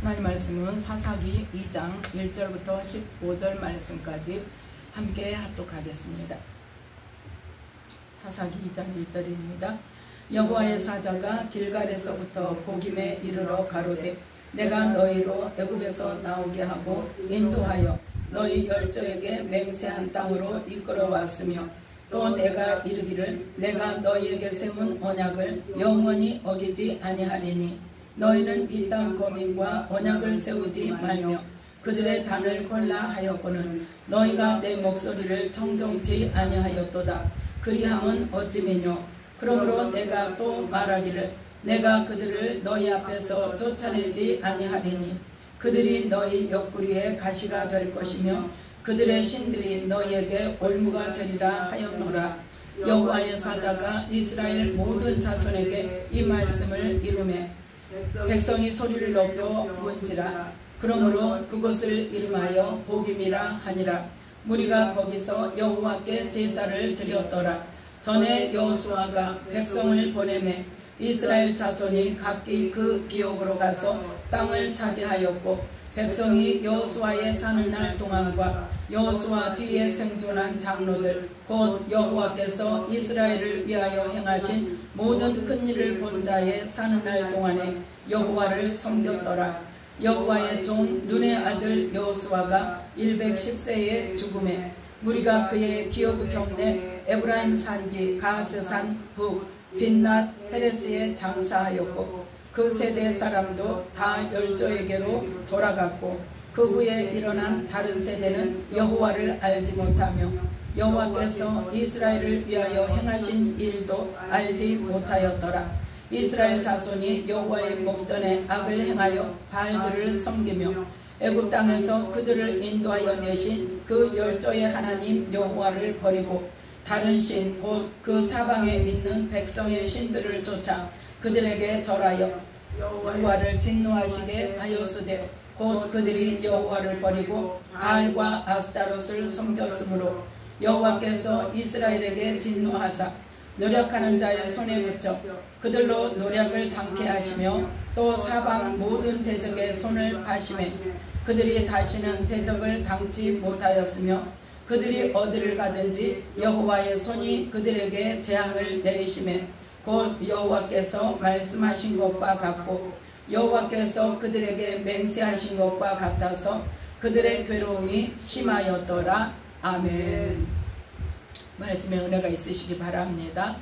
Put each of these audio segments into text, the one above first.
하나님 말씀은 사사기 2장 1절부터 15절 말씀까지 함께 합독하겠습니다. 사사기 2장 1절입니다. 여호와의 사자가 길갈에서부터 보김에 이르러 가로되 내가 너희로 애굽에서 나오게 하고 인도하여 너희 열조에게 맹세한 땅으로 이끌어왔으며 또 내가 이르기를 내가 너희에게 세운 언약을 영원히 어기지 아니하리니 너희는 이 땅 거민과 언약을 세우지 말며 그들의 단을 골라 하였거늘 너희가 내 목소리를 청종치 아니하였도다. 그리함은 어찌미뇨. 그러므로 내가 또 말하기를 내가 그들을 너희 앞에서 쫓아내지 아니하리니 그들이 너희 옆구리에 가시가 될 것이며 그들의 신들이 너희에게 올무가 되리라 하였노라. 여호와의 사자가 이스라엘 모든 자손에게 이 말씀을 이루매 백성이 소리를 높여 문지라. 그러므로 그곳을 이름하여 보김이라 하니라. 무리가 거기서 여호와께 제사를 드렸더라. 전에 여호수아가 백성을 보내매 이스라엘 자손이 각기 그 기업으로 가서 땅을 차지하였고 백성이 여호수아의 사는 날 동안과 여호수아 뒤에 생존한 장로들 곧 여호와께서 이스라엘을 위하여 행하신 모든 큰 일을 본 자의 사는 날 동안에 여호와를 섬겼더라. 여호와의 종 눈의 아들 여호수아가 110세에 죽음에 무리가 그의 기업 경내 에브라임 산지 가스산 북 빈낫 헤레스에 장사하였고 그 세대 사람도 다 열조에게로 돌아갔고 그 후에 일어난 다른 세대는 여호와를 알지 못하며 여호와께서 이스라엘을 위하여 행하신 일도 알지 못하였더라. 이스라엘 자손이 여호와의 목전에 악을 행하여 바알들을 섬기며 애굽 땅에서 그들을 인도하여 내신 그 열조의 하나님 여호와를 버리고 다른 신 곧 그 사방에 있는 백성의 신들을 쫓아 그들에게 절하여 여호와를 진노하시게 하였으되 곧 그들이 여호와를 버리고 바알과 아스타롯을 섬겼으므로 여호와께서 이스라엘에게 진노하사 노력하는 자의 손에 붙여 그들로 노력을 당케 하시며 또 사방 모든 대적의 손을 파시매 그들이 다시는 대적을 당치 못하였으며 그들이 어디를 가든지 여호와의 손이 그들에게 재앙을 내리시매 곧 여호와께서 말씀하신 것과 같고 여호와께서 그들에게 맹세하신 것과 같아서 그들의 괴로움이 심하였더라. 아멘. 말씀에 은혜가 있으시기 바랍니다.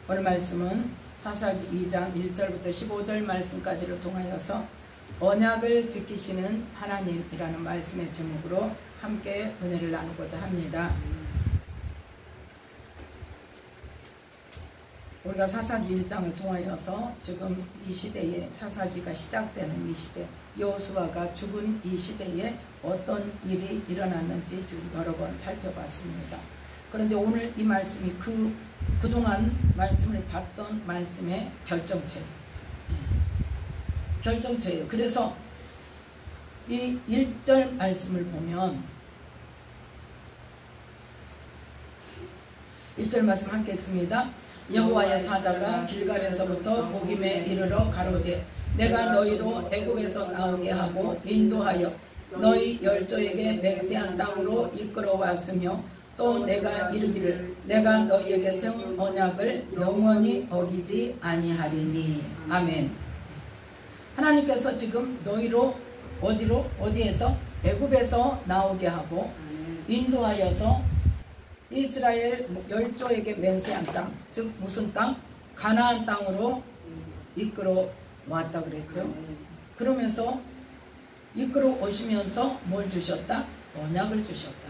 오늘 말씀은 사사기 2장 1절부터 15절 말씀까지를 통하여서 언약을 지키시는 하나님이라는 말씀의 제목으로 함께 은혜를 나누고자 합니다. 우리가 사사기 1장을 통하여서 지금 이 시대에 사사기가 시작되는 이 시대 여호수아가 죽은 이 시대에 어떤 일이 일어났는지 지금 여러 번 살펴봤습니다. 그런데 오늘 이 말씀이 그동안 말씀을 봤던 말씀의 결정체예요. 결정체예요. 그래서 이 1절 말씀을 보면 1절 말씀 함께 읽습니다. 여호와의 사자가 길갈에서부터 보김에 이르러 가로되 내가 너희로 애굽에서 나오게 하고 인도하여 너희 열조에게 맹세한 땅으로 이끌어왔으며 또 내가 이르기를 내가 너희에게 세운 언약을 영원히 어기지 아니하리니. 아멘. 하나님께서 지금 너희로 어디에서 애굽에서 나오게 하고 인도하여서 이스라엘 열조에게 맹세한 땅, 즉 무슨 땅? 가나안 땅으로 이끌어 왔다 그랬죠. 그러면서 이끌어 오시면서 뭘 주셨다? 언약을 주셨다.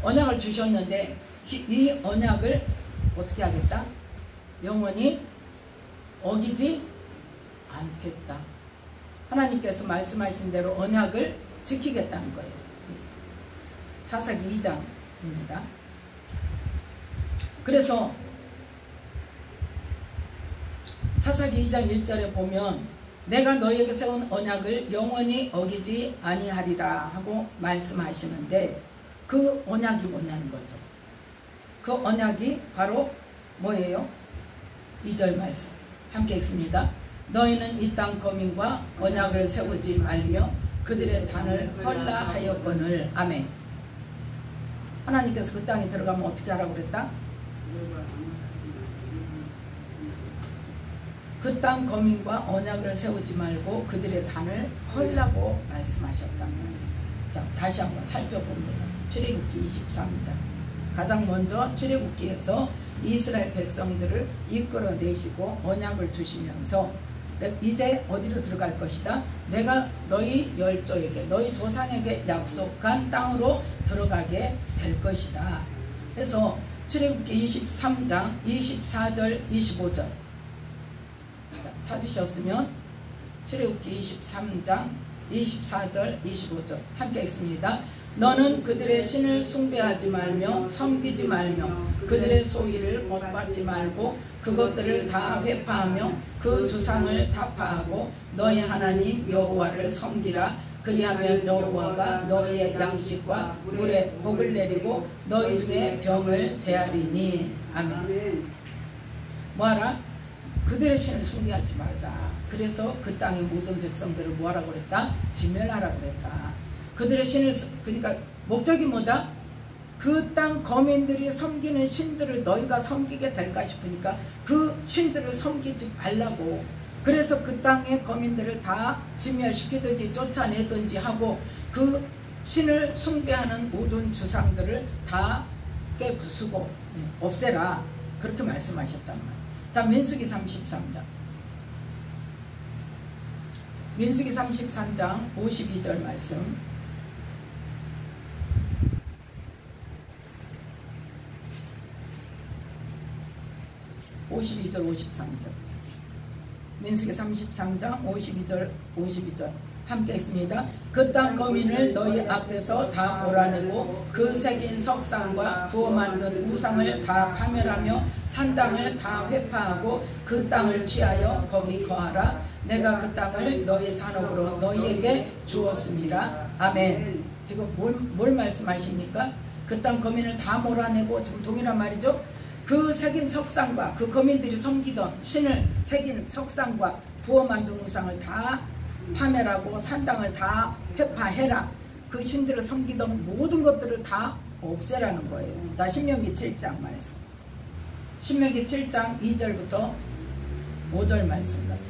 언약을 주셨는데 이 언약을 어떻게 하겠다? 영원히 어기지 않겠다. 하나님께서 말씀하신 대로 언약을 지키겠다는 거예요. 사사기 2장입니다. 그래서 사사기 2장 1절에 보면 내가 너희에게 세운 언약을 영원히 어기지 아니하리라 하고 말씀하시는데 그 언약이 뭐냐는 거죠. 그 언약이 바로 뭐예요? 2절 말씀 함께 읽습니다. 너희는 이 땅 거민과 언약을 세우지 말며 그들의 단을 헐라하였거늘. 아멘. 하나님께서 그 땅에 들어가면 어떻게 하라고 그랬다? 그 땅 거민과 언약을 세우지 말고 그들의 단을 헐라고 말씀하셨다면, 자, 다시 한번 살펴봅니다. 출애굽기 23장. 가장 먼저 출애굽기에서 이스라엘 백성들을 이끌어내시고 언약을 주시면서 이제 어디로 들어갈 것이다? 내가 너희 열조에게, 너희 조상에게 약속한 땅으로 들어가게 될 것이다. 그래서 출애굽기 23장 24절 25절 찾으셨으면 출애굽기 23장 24절 25절 함께 읽습니다. 너는 그들의 신을 숭배하지 말며 섬기지 말며 그들의 소위를 못받지 말고 그것들을 다 회파하며 그 주상을 타파하고 너희 하나님 여호와를 섬기라. 그리하면 여호와가 너희의 양식과 물에 복을 내리고 너희 중에 병을 제하리니. 아멘. 뭐하라? 그들의 신을 숭배하지 말라. 그래서 그 땅의 모든 백성들을 뭐하라고 그랬다? 진멸하라고 그랬다. 그들의 신을, 그러니까 목적이 뭐다? 그 땅 거민들이 섬기는 신들을 너희가 섬기게 될까 싶으니까 그 신들을 섬기지 말라고. 그래서 그 땅의 거민들을 다 진멸시키든지 쫓아내든지 하고 그 신을 숭배하는 모든 주상들을 다 깨부수고 없애라. 그렇게 말씀하셨단 말이에요. 자, 민수기 33장. 민수기 33장 52절 말씀. (52절) (53절) 민수기 33장 52절 52절 함께 있습니다. 그 땅 거민을 너희 앞에서 다 몰아내고 그 새긴 석상과 부어 만든 우상을 다 파멸하며 산당을 다 회파하고 그 땅을 취하여 거기 거하라. 내가 그 땅을 너희 산업으로 너희에게 주었음이라. 아멘. 지금 뭘 말씀하십니까? 그 땅 거민을 다 몰아내고, 지금 동일한 말이죠. 그 새긴 석상과 그 거민들이 섬기던 신을 새긴 석상과 부어 만든 우상을 다 파멸하고 산당을 다 회파해라. 그 신들을 섬기던 모든 것들을 다 없애라는 거예요. 자, 신명기 7장 말씀. 신명기 7장 2절부터 5절 말씀까지.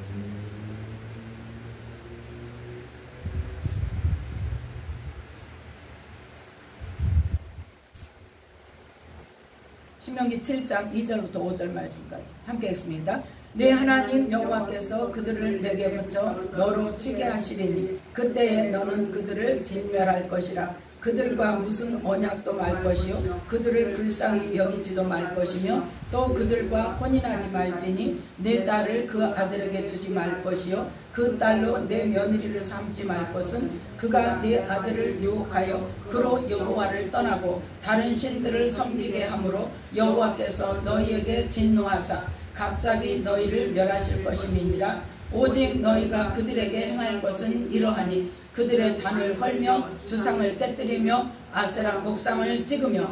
신명기 7장 2절부터 5절 말씀까지 함께 읽습니다. 네 하나님 여호와께서 그들을 내게 붙여 너로 치게 하시리니 그때에 너는 그들을 진멸할 것이라. 그들과 무슨 언약도 말 것이요 그들을 불쌍히 여기지도 말 것이며 또 그들과 혼인하지 말지니 내 딸을 그 아들에게 주지 말 것이요 그 딸로 내 며느리를 삼지 말 것은 그가 내 아들을 유혹하여 그로 여호와를 떠나고 다른 신들을 섬기게 하므로 여호와께서 너희에게 진노하사 갑자기 너희를 멸하실 것임이니라. 오직 너희가 그들에게 행할 것은 이러하니 그들의 단을 헐며 주상을 깨뜨리며 아세라 목상을 찍으며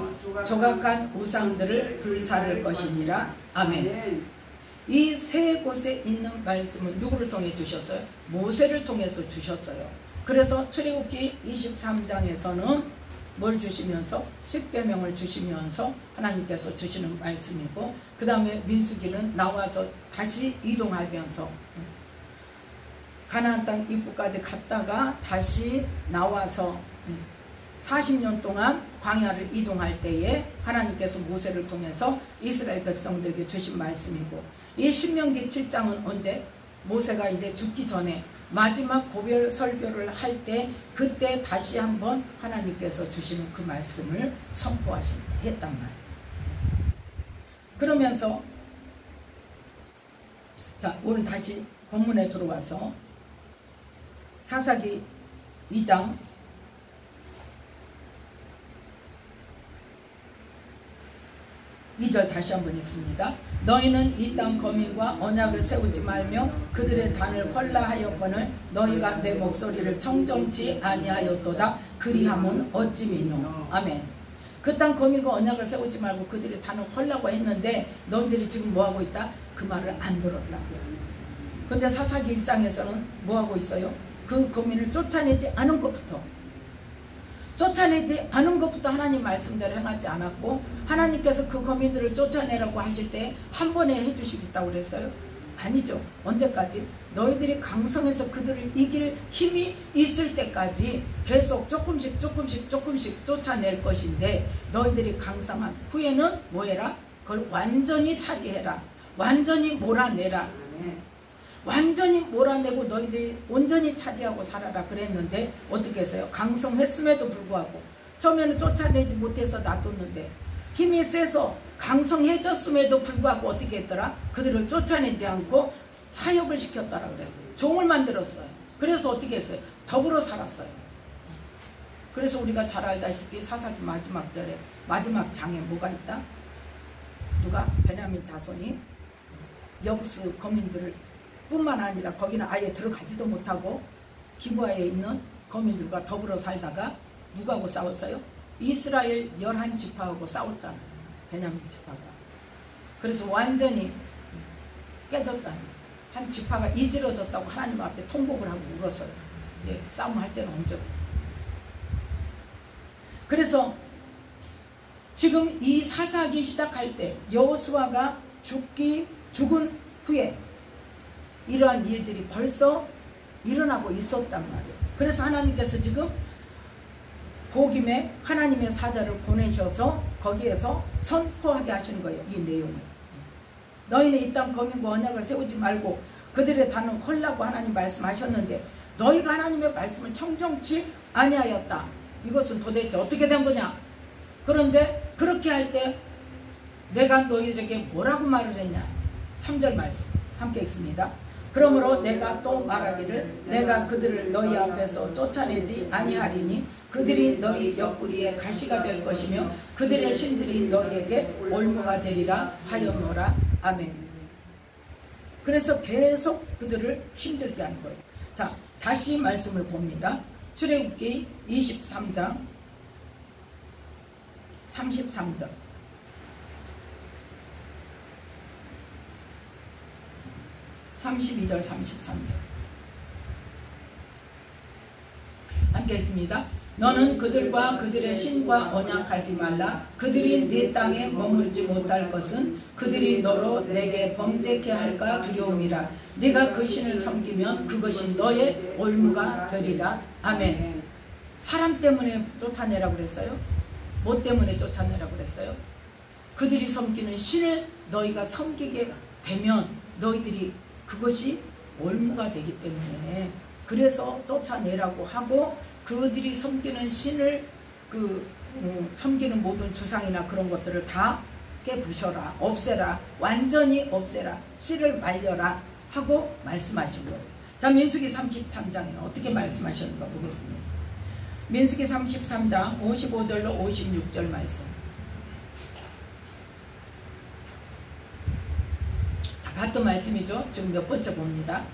조각한 우상들을 불사를 것이니라. 아멘. 이 세 곳에 있는 말씀은 누구를 통해 주셨어요? 모세를 통해서 주셨어요. 그래서 출애굽기 23장에서는 뭘 주시면서? 십계명을 주시면서 하나님께서 주시는 말씀이고, 그 다음에 민수기는 나와서 다시 이동하면서 가나안 땅 입구까지 갔다가 다시 나와서 40년 동안 광야를 이동할 때에 하나님께서 모세를 통해서 이스라엘 백성들에게 주신 말씀이고, 이 신명기 7장은 언제? 모세가 이제 죽기 전에 마지막 고별 설교를 할 때 그때 다시 한번 하나님께서 주시는 그 말씀을 선포했단 말이에요. 그러면서 자, 오늘 다시 본문에 들어와서 사사기 2장 2절 다시 한번 읽습니다. 너희는 이 땅 거민과 언약을 세우지 말며 그들의 단을 헐라하였거늘 너희가 내 목소리를 청정치 아니하였도다. 그리함은 어찌미뇨. 아멘. 그 땅 거민과 언약을 세우지 말고 그들의 단을 헐라고 했는데 너희들이 지금 뭐하고 있다? 그 말을 안 들었다. 근데 사사기 1장에서는 뭐하고 있어요? 그 거민을 쫓아내지 않은 것부터 하나님 말씀대로 행하지 않았고, 하나님께서 그 거민들을 쫓아내라고 하실 때 한 번에 해주시겠다고 그랬어요? 아니죠. 언제까지? 너희들이 강성해서 그들을 이길 힘이 있을 때까지 계속 조금씩 쫓아낼 것인데, 너희들이 강성한 후에는 뭐해라? 그걸 완전히 차지해라. 완전히 몰아내라. 완전히 몰아내고 너희들이 온전히 차지하고 살아라 그랬는데, 어떻게 했어요? 강성했음에도 불구하고 처음에는 쫓아내지 못해서 놔뒀는데, 힘이 세서 강성해졌음에도 불구하고 어떻게 했더라? 그들을 쫓아내지 않고 사역을 시켰다라 그랬어요. 종을 만들었어요. 그래서 어떻게 했어요? 더불어 살았어요. 그래서 우리가 잘 알다시피 사사기 마지막 절에, 마지막 장에 뭐가 있다? 누가? 베냐민 자손이 여부수 거민들을 뿐만 아니라 거기는 아예 들어가지도 못하고 기브아에 있는 거민들과 더불어 살다가 누구하고 싸웠어요? 이스라엘 11지파하고 싸웠잖아요. 베냐민 지파가. 그래서 완전히 깨졌잖아요. 한 지파가 이지러졌다고 하나님 앞에 통곡을 하고 울었어요. 예, 싸움할 때는 언제. 그래서 지금 이 사사기 시작할 때 여호수아가 죽은 후에 이러한 일들이 벌써 일어나고 있었단 말이에요. 그래서 하나님께서 지금 복임에 하나님의 사자를 보내셔서 거기에서 선포하게 하시는 거예요. 이 내용을. 너희는 이 땅 거민과 언약을 세우지 말고 그들의 단은 헐라고 하나님 말씀하셨는데, 너희가 하나님의 말씀을 청정치 아니하였다. 이것은 도대체 어떻게 된 거냐? 그런데 그렇게 할 때 내가 너희들에게 뭐라고 말을 했냐? 3절 말씀 함께 읽습니다. 그러므로 내가 또 말하기를 내가 그들을 너희 앞에서 쫓아내지 아니하리니 그들이 너희 옆구리에 가시가 될 것이며 그들의 신들이 너희에게 올무가 되리라 하였노라. 아멘. 그래서 계속 그들을 힘들게 하는 거예요. 자, 다시 말씀을 봅니다. 출애굽기 23장 33절. (32절) 33절 함께 했습니다. 너는 그들과 그들의 신과 언약하지 말라. 그들이 네 땅에 머무르지 못할 것은 그들이 너로 내게 범죄케 할까 두려움이라. 네가 그 신을 섬기면 그것이 너의 올무가 되리라. 아멘. 사람 때문에 쫓아내라고 그랬어요? 뭐 때문에 쫓아내라고 그랬어요? 그들이 섬기는 신을 너희가 섬기게 되면 너희들이 그것이 올무가 되기 때문에, 그래서 쫓아내라고 하고, 그들이 섬기는 신을 섬기는 모든 주상이나 그런 것들을 다 깨부셔라, 없애라, 완전히 없애라, 씨를 말려라 하고 말씀하신 거예요. 자, 민수기 33장에는 어떻게 말씀하셨는가 보겠습니다. 민수기 33장 55절로 56절 말씀. 봤던 말씀이죠. 지금 몇 번째 봅니다.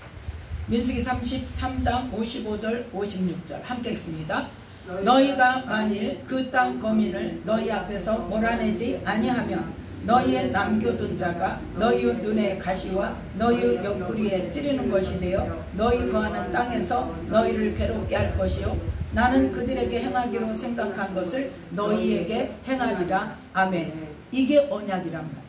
민수기 33장 55절 56절 함께 읽습니다. 너희가 만일 그 땅 거민을 너희 앞에서 몰아내지 아니하면 너희의 남겨둔 자가 너희 눈에 가시와 너희 옆구리에 찌르는 것이 되어 너희 거하는 땅에서 너희를 괴롭게 할 것이요 나는 그들에게 행하기로 생각한 것을 너희에게 행하리라. 아멘. 이게 언약이란 말이에요.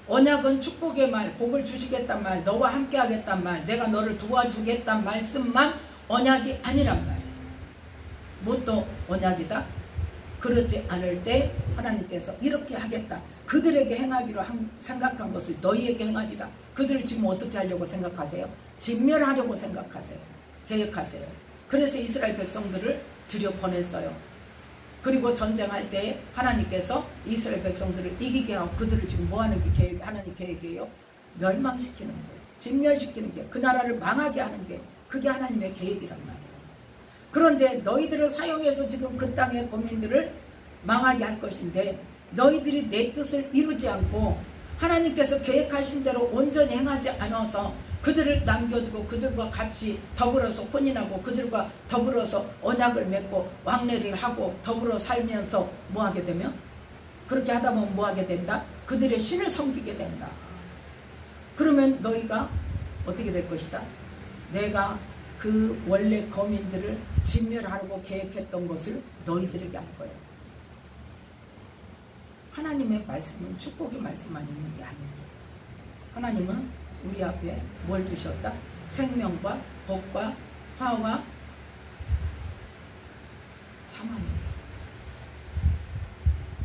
언약은 축복의 말, 복을 주시겠단 말, 너와 함께 하겠단 말, 내가 너를 도와주겠단 말씀만 언약이 아니란 말이에요. 뭣도 언약이다? 그렇지 않을 때 하나님께서 이렇게 하겠다. 그들에게 행하기로 생각한 것을 너희에게 행하리라. 그들을 지금 어떻게 하려고 생각하세요? 진멸하려고 생각하세요. 계획하세요. 그래서 이스라엘 백성들을 들여보냈어요. 그리고 전쟁할 때 하나님께서 이스라엘 백성들을 이기게 하고 그들을 지금 뭐하는 게 계획, 하나님 계획이에요? 멸망시키는 거예요. 진멸시키는 게, 그 나라를 망하게 하는 게, 그게 하나님의 계획이란 말이에요. 그런데 너희들을 사용해서 지금 그 땅의 거민들을 망하게 할 것인데, 너희들이 내 뜻을 이루지 않고 하나님께서 계획하신 대로 온전히 행하지 않아서 그들을 남겨두고 그들과 같이 더불어서 혼인하고 그들과 더불어서 언약을 맺고 왕래를 하고 더불어 살면서 뭐하게 되면, 그렇게 하다 보면 뭐하게 된다? 그들의 신을 섬기게 된다. 그러면 너희가 어떻게 될 것이다? 내가 그 원래 거민들을 진멸하려고 계획했던 것을 너희들에게 할 거예요. 하나님의 말씀은 축복의 말씀만 있는 게 아닙니다. 하나님은 우리 앞에 뭘 주셨다? 생명과 복과 화와 사망입니다.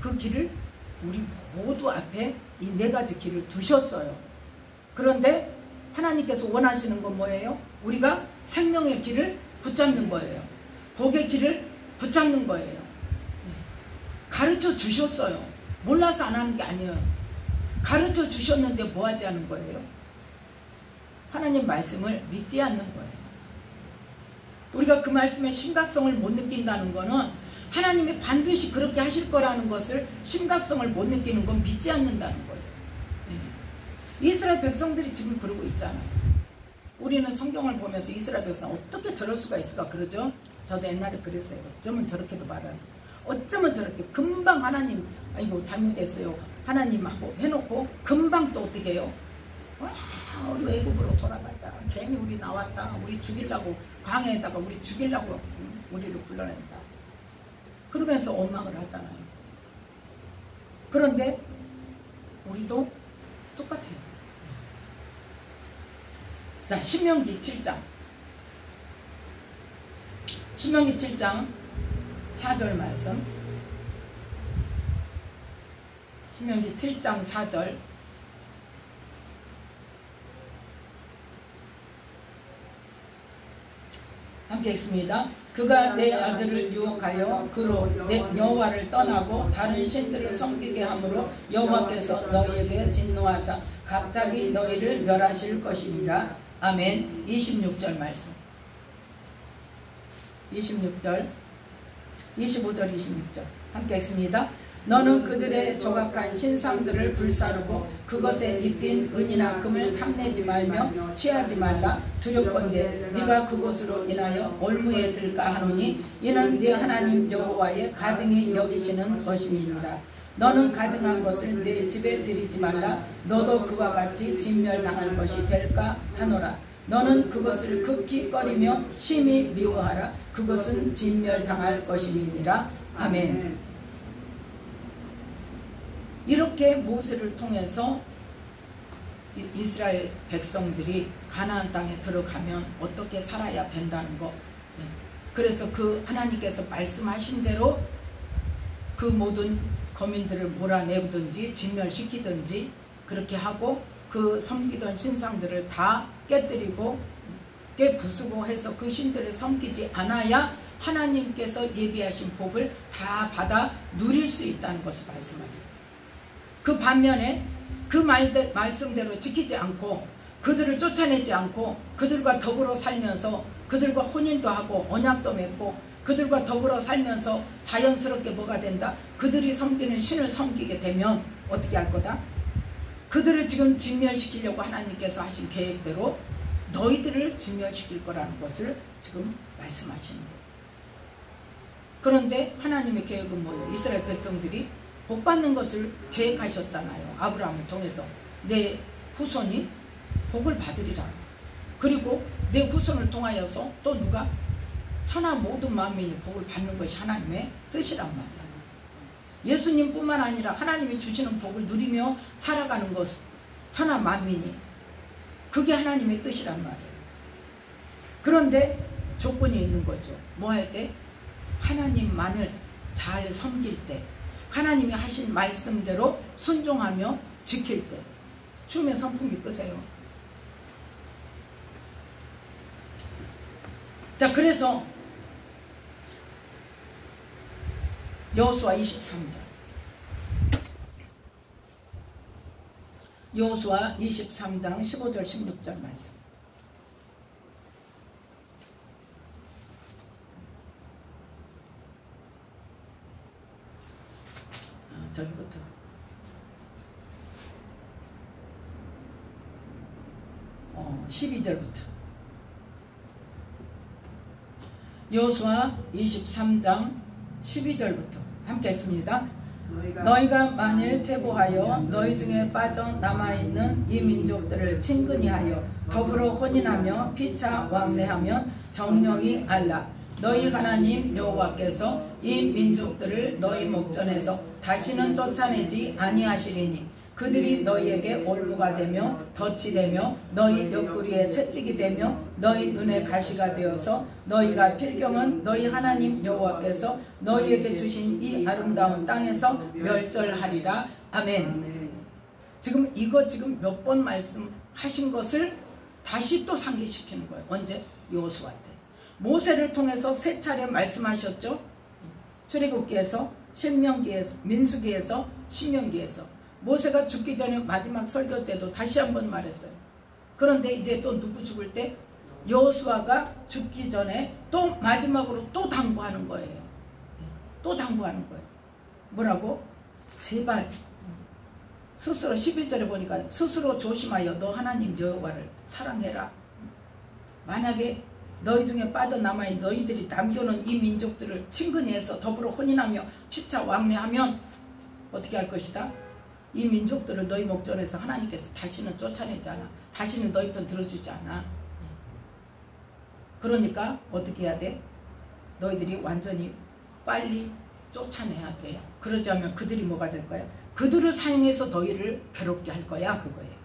그 길을 우리 모두 앞에 이 네 가지 길을 두셨어요. 그런데 하나님께서 원하시는 건 뭐예요? 우리가 생명의 길을 붙잡는 거예요. 복의 길을 붙잡는 거예요. 가르쳐 주셨어요. 몰라서 안 하는 게 아니에요. 가르쳐 주셨는데 뭐 하지 않은 거예요? 하나님 말씀을 믿지 않는 거예요. 우리가 그 말씀의 심각성을 못 느낀다는 거는 하나님이 반드시 그렇게 하실 거라는 것을 심각성을 못 느끼는 건 믿지 않는다는 거예요. 이스라엘 백성들이 지금 그러고 있잖아요. 우리는 성경을 보면서 이스라엘 백성 어떻게 저럴 수가 있을까 그러죠? 저도 옛날에 그랬어요. 어쩌면 저렇게도 말하는데 어쩌면 저렇게 금방 하나님 아이고 잘못했어요 하나님하고 해놓고 금방 또 어떻게 해요? 우리 외국으로 돌아가자. 괜히 우리 나왔다. 우리 죽이려고 광야에다가 우리 죽이려고 우리를 불러냈다. 그러면서 원망을 하잖아요. 그런데 우리도 똑같아요. 자, 신명기 7장. 신명기 7장 4절 말씀. 신명기 7장 4절. 함께 읽습니다. 그가 내 아들을 유혹하여 그로 내 여호와를 떠나고 다른 신들을 섬기게 함으로 여호와께서 너희에게 진노하사 갑자기 너희를 멸하실 것입니다. 아멘. 26절 말씀. 26절 25절 26절 함께 읽습니다. 너는 그들의 조각한 신상들을 불사르고 그것에 입힌 은이나 금을 탐내지 말며 취하지 말라. 두렵건대 네가 그곳으로 인하여 올무에 들까 하노니 이는 네 하나님 여호와의 가증히 여기시는 것임이니라. 너는 가증한 것을 네 집에 들이지 말라. 너도 그와 같이 진멸당할 것이 될까 하노라. 너는 그것을 극히 꺼리며 심히 미워하라. 그것은 진멸당할 것임이니라. 아멘. 이렇게 모세를 통해서 이스라엘 백성들이 가나안 땅에 들어가면 어떻게 살아야 된다는 것. 그래서 그 하나님께서 말씀하신 대로 그 모든 거민들을 몰아내든지 진멸시키든지 그렇게 하고 그 섬기던 신상들을 다 깨뜨리고 깨부수고 해서 그 신들을 섬기지 않아야 하나님께서 예비하신 복을 다 받아 누릴 수 있다는 것을 말씀하세요. 그 반면에 그 말씀대로 지키지 않고 그들을 쫓아내지 않고 그들과 더불어 살면서 그들과 혼인도 하고 언약도 맺고 그들과 더불어 살면서 자연스럽게 뭐가 된다? 그들이 섬기는 신을 섬기게 되면 어떻게 할 거다? 그들을 지금 진멸시키려고 하나님께서 하신 계획대로 너희들을 진멸시킬 거라는 것을 지금 말씀하시는 거예요. 그런데 하나님의 계획은 뭐예요? 이스라엘 백성들이 복받는 것을 계획하셨잖아요. 아브라함을 통해서 내 후손이 복을 받으리라. 그리고 내 후손을 통하여서 또 누가 천하 모든 만민이 복을 받는 것이 하나님의 뜻이란 말이에요. 예수님뿐만 아니라 하나님이 주시는 복을 누리며 살아가는 것 천하 만민이 그게 하나님의 뜻이란 말이에요. 그런데 조건이 있는 거죠. 뭐 할 때? 하나님만을 잘 섬길 때 하나님이 하신 말씀대로 순종하며 지킬 때 춤의 선풍기 끄세요. 자, 그래서 여호수아 23장 여호수아 23장 15절 16절 말씀. 저기부터 12절부터 여호수아 23장 12절부터 함께 했습니다. 너희가 만일 퇴보하여 너희 중에 빠져남아있는 이 민족들을 친근히 하여 더불어 혼인하며 피차 왕래하면 정령이 알라. 너희 하나님 여호와께서 이 민족들을 너희 목전에서 다시는 쫓아내지 아니하시리니 그들이 너희에게 올무가 되며 덫이 되며 너희 옆구리에 채찍이 되며 너희 눈에 가시가 되어서 너희가 필경은 너희 하나님 여호와께서 너희에게 주신 이 아름다운 땅에서 멸절하리라. 아멘. 지금 몇 번 말씀하신 것을 다시 또 상기시키는 거예요. 언제? 여호수아 때. 모세를 통해서 세 차례 말씀하셨죠. 출애굽기에서, 신명기에서, 민수기에서, 신명기에서. 모세가 죽기 전에 마지막 설교 때도 다시 한번 말했어요. 그런데 이제 또 누구 죽을 때 여호수아가 죽기 전에 또 마지막으로 또 당부하는 거예요. 또 당부하는 거예요. 뭐라고? 제발 스스로 11절에 보니까 스스로 조심하여 너 하나님 여호와를 사랑해라. 만약에 너희 중에 빠져남아있는 너희들이 남겨놓은 이 민족들을 친근히 해서 더불어 혼인하며 피차 왕래하면 어떻게 할 것이다? 이 민족들을 너희 목전에서 하나님께서 다시는 쫓아내지 않아. 다시는 너희 편 들어주지 않아. 그러니까 어떻게 해야 돼? 너희들이 완전히 빨리 쫓아내야 돼요. 그러지 않으면 그들이 뭐가 될 거야? 그들을 사용해서 너희를 괴롭게 할 거야. 그거예요.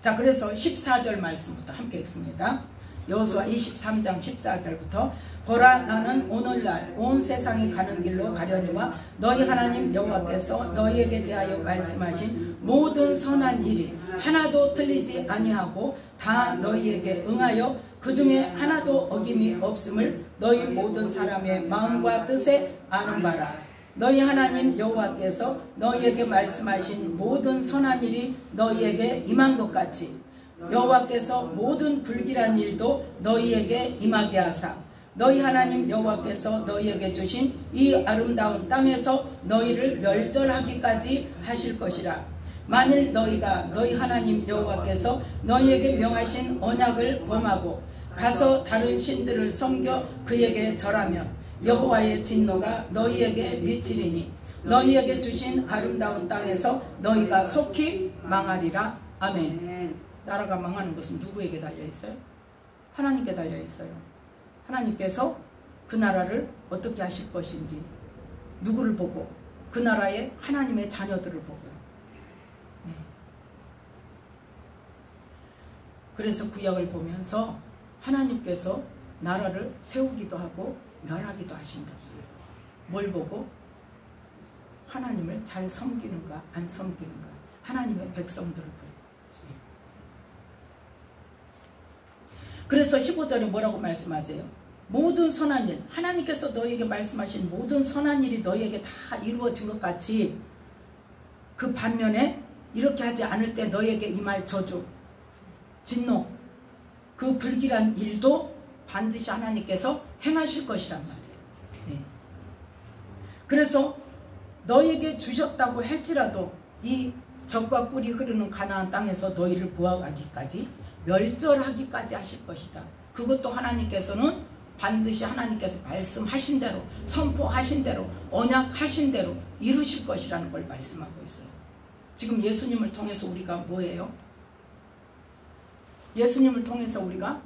자, 그래서 14절 말씀부터 함께 읽습니다. 여호수아 23장 14절부터 보라 나는 오늘날 온 세상이 가는 길로 가려니와 너희 하나님 여호와께서 너희에게 대하여 말씀하신 모든 선한 일이 하나도 틀리지 아니하고 다 너희에게 응하여 그 중에 하나도 어김이 없음을 너희 모든 사람의 마음과 뜻에 아는 바라. 너희 하나님 여호와께서 너희에게 말씀하신 모든 선한 일이 너희에게 임한 것 같이 여호와께서 모든 불길한 일도 너희에게 임하게 하사 너희 하나님 여호와께서 너희에게 주신 이 아름다운 땅에서 너희를 멸절하기까지 하실 것이라. 만일 너희가 너희 하나님 여호와께서 너희에게 명하신 언약을 범하고 가서 다른 신들을 섬겨 그에게 절하면 여호와의 진노가 너희에게 미치리니 너희에게 주신 아름다운 땅에서 너희가 속히 망하리라. 아멘. 나라가 망하는 것은 누구에게 달려있어요? 하나님께 달려있어요. 하나님께서 그 나라를 어떻게 하실 것인지 누구를 보고? 그 나라의 하나님의 자녀들을 보고요. 네. 그래서 구약을 보면서 하나님께서 나라를 세우기도 하고 멸하기도 하신다. 뭘 보고? 하나님을 잘 섬기는가 안 섬기는가. 하나님의 백성들을 보고. 그래서 15절에 뭐라고 말씀하세요? 모든 선한 일, 하나님께서 너희에게 말씀하신 모든 선한 일이 너희에게 다 이루어진 것 같이 그 반면에 이렇게 하지 않을 때 너희에게 임할 저주, 진노, 그 불길한 일도 반드시 하나님께서 행하실 것이란 말이에요. 네. 그래서 너희에게 주셨다고 할지라도 이 젖과 꿀이 흐르는 가나안 땅에서 너희를 부하기까지 멸절하기까지 하실 것이다. 그것도 하나님께서는 반드시 하나님께서 말씀하신 대로 선포하신 대로 언약하신 대로 이루실 것이라는 걸 말씀하고 있어요. 지금 예수님을 통해서 우리가 뭐예요? 예수님을 통해서 우리가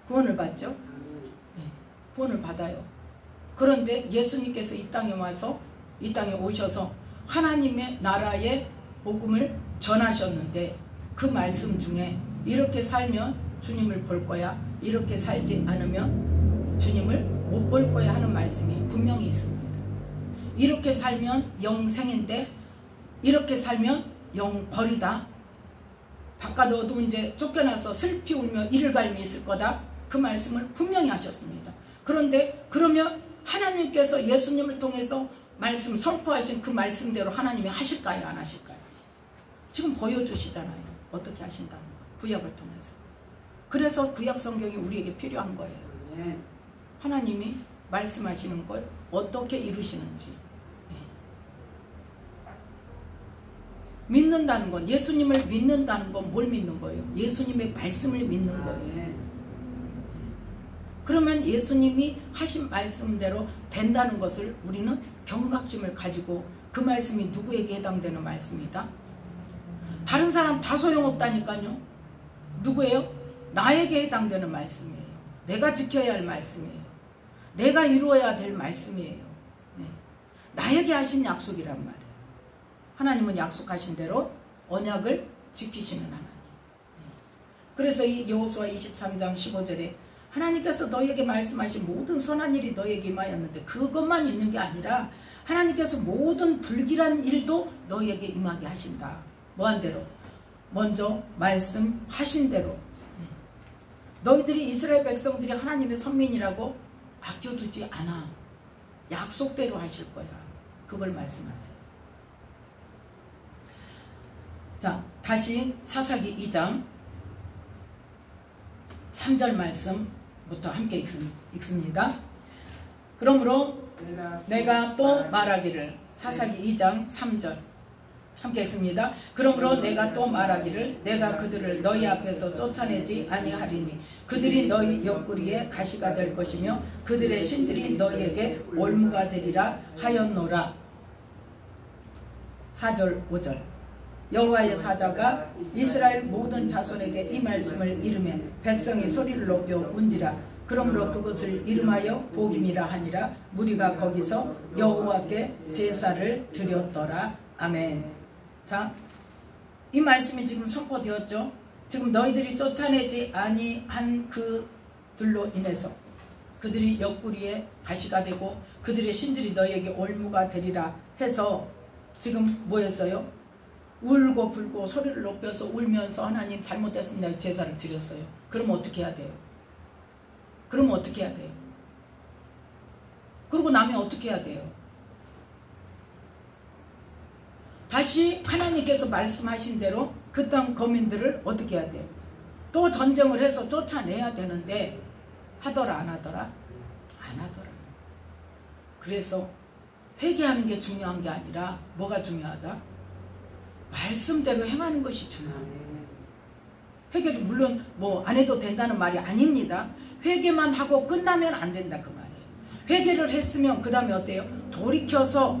구원을 받죠? 네, 구원을 받아요. 그런데 예수님께서 이 땅에 와서 이 땅에 오셔서 하나님의 나라의 복음을 전하셨는데 그 말씀 중에 이렇게 살면 주님을 볼 거야, 이렇게 살지 않으면 주님을 못 볼 거야 하는 말씀이 분명히 있습니다. 이렇게 살면 영생인데 이렇게 살면 영벌이다. 바깥 어두운 데 쫓겨나서 슬피 울며 이를 갈미 있을 거다. 그 말씀을 분명히 하셨습니다. 그런데 그러면 하나님께서 예수님을 통해서 말씀 선포하신 그 말씀대로 하나님이 하실까요? 안 하실까요? 지금 보여주시잖아요. 어떻게 하신다는 것. 구약을 통해서. 그래서 구약 성경이 우리에게 필요한 거예요. 하나님이 말씀하시는 걸 어떻게 이루시는지. 믿는다는 건, 예수님을 믿는다는 건 뭘 믿는 거예요? 예수님의 말씀을 믿는 거예요. 그러면 예수님이 하신 말씀대로 된다는 것을 우리는 경각심을 가지고 그 말씀이 누구에게 해당되는 말씀이다? 다른 사람 다 소용없다니까요. 누구예요? 나에게 해당되는 말씀이에요. 내가 지켜야 할 말씀이에요. 내가 이루어야 될 말씀이에요. 네. 나에게 하신 약속이란 말이에요. 하나님은 약속하신 대로 언약을 지키시는 하나님. 네. 그래서 이 여호수아 23장 15절에 하나님께서 너에게 말씀하신 모든 선한 일이 너에게 임하였는데 그것만 있는 게 아니라 하나님께서 모든 불길한 일도 너에게 임하게 하신다. 뭐한 대로? 먼저 말씀하신 대로. 너희들이 이스라엘 백성들이 하나님의 선민이라고 아껴두지 않아. 약속대로 하실 거야. 그걸 말씀하세요. 자, 다시 사사기 2장 3절 말씀부터 함께 읽습니다. 그러므로 내가 또 말하기를, 사사기 2장 3절 함께 읽습니다. 그러므로 내가 또 말하기를 내가 그들을 너희 앞에서 쫓아내지 아니하리니 그들이 너희 옆구리에 가시가 될 것이며 그들의 신들이 너희에게 올무가 되리라 하였노라. 4절 5절 여호와의 사자가 이스라엘 모든 자손에게 이 말씀을 이르매 백성이 소리를 높여 운지라. 그러므로 그것을 이름하여 복임이라 하니라. 무리가 거기서 여호와께 제사를 드렸더라. 아멘. 자, 이 말씀이 지금 선포되었죠. 지금 너희들이 쫓아내지 아니한 그들로 인해서 그들이 옆구리에 가시가 되고 그들의 신들이 너희에게 올무가 되리라 해서 지금 뭐였어요? 울고 불고 소리를 높여서 울면서 하나님 잘못됐습니다 제사를 드렸어요. 그러면 어떻게 해야 돼요? 그러면 어떻게 해야 돼요? 그러고 나면 어떻게 해야 돼요? 다시 하나님께서 말씀하신 대로 그 땅 거민들을 어떻게 해야 돼요? 또 전쟁을 해서 쫓아내야 되는데 하더라 안 하더라? 안 하더라. 그래서 회개하는 게 중요한 게 아니라 뭐가 중요하다? 말씀대로 행하는 것이 중요해요. 회개도 물론 뭐 안 해도 된다는 말이 아닙니다. 회개만 하고 끝나면 안 된다 그 말이에요. 회개를 했으면 그 다음에 어때요? 돌이켜서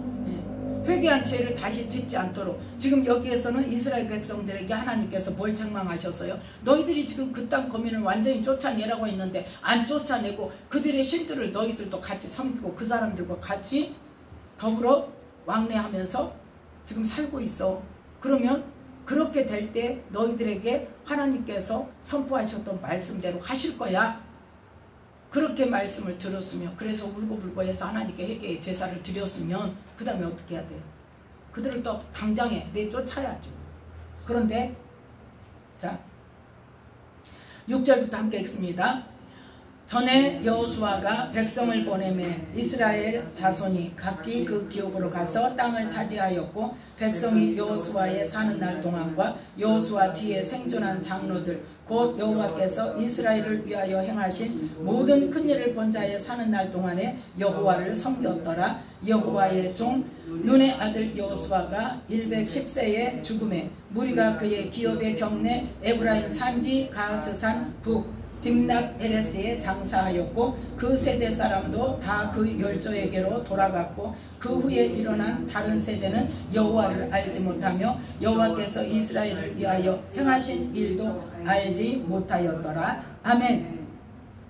회개한 죄를 다시 짓지 않도록. 지금 여기에서는 이스라엘 백성들에게 하나님께서 뭘 책망하셨어요? 너희들이 지금 그 땅 거민을 완전히 쫓아내라고 했는데 안 쫓아내고 그들의 신들을 너희들도 같이 섬기고 그 사람들과 같이 더불어 왕래하면서 지금 살고 있어. 그러면 그렇게 될 때 너희들에게 하나님께서 선포하셨던 말씀대로 하실 거야. 그렇게 말씀을 들었으면, 그래서 울고불고 해서 하나님께 회개의 제사를 드렸으면 그 다음에 어떻게 해야 돼요? 그들을 또 당장에 내쫓아야죠. 그런데 자 6절부터 함께 읽습니다. 전에 여호수아가 백성을 보내매 이스라엘 자손이 각기 그 기업으로 가서 땅을 차지하였고 백성이 여호수아의 사는 날 동안과 여호수아 뒤에 생존한 장로들 곧 여호와께서 이스라엘을 위하여 행하신 모든 큰일을 본 자의 사는 날 동안에 여호와를 섬겼더라. 여호와의 종 눈의 아들 여호수아가 110세에 죽음에 무리가 그의 기업의 경내 에브라임 산지 가스산 북 딥낫 에레스에 장사하였고 그 세대 사람도 다 그 열조에게로 돌아갔고 그 후에 일어난 다른 세대는 여호와를 알지 못하며 여호와께서 이스라엘을 위하여 행하신 일도 알지 못하였더라. 아멘.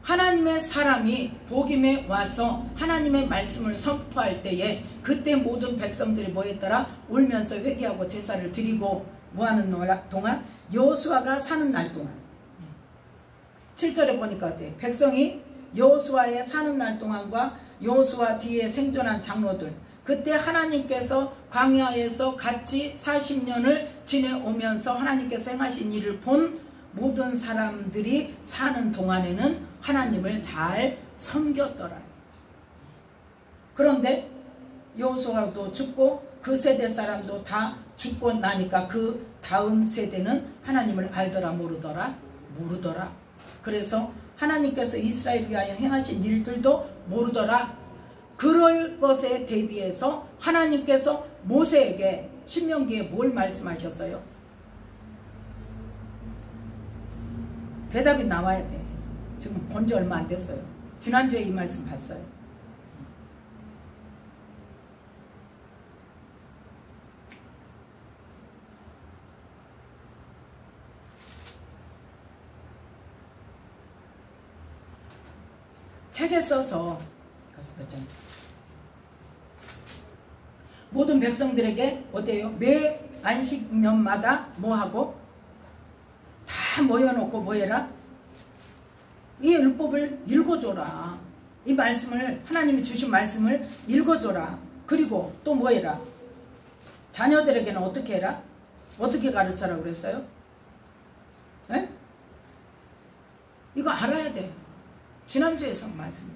하나님의 사람이 복임에 와서 하나님의 말씀을 선포할 때에 그때 모든 백성들이 뭐 했더라? 울면서 회개하고 제사를 드리고 뭐하는 동안? 여호수아가 사는 날 동안. 7절에 보니까 어때요? 백성이 여호수아의 사는 날 동안과 여호수아 뒤에 생존한 장로들 그때 하나님께서 광야에서 같이 40년을 지내오면서 하나님께서 행하신 일을 본 모든 사람들이 사는 동안에는 하나님을 잘 섬겼더라. 그런데 여호수아도 죽고 그 세대 사람도 다 죽고 나니까 그 다음 세대는 하나님을 알더라 모르더라? 모르더라. 그래서 하나님께서 이스라엘 위하여 행하신 일들도 모르더라. 그럴 것에 대비해서 하나님께서 모세에게 신명기에 뭘 말씀하셨어요? 대답이 나와야 돼. 지금 본 지 얼마 안 됐어요. 지난주에 이 말씀 봤어요. 책에 써서 모든 백성들에게 어때요? 매 안식년마다 뭐하고? 다 모여놓고 뭐해라? 이 율법을 읽어줘라. 이 말씀을, 하나님이 주신 말씀을 읽어줘라. 그리고 또 뭐해라? 자녀들에게는 어떻게 해라? 어떻게 가르쳐라 그랬어요? 에? 이거 알아야 돼. 지난주에서 말씀.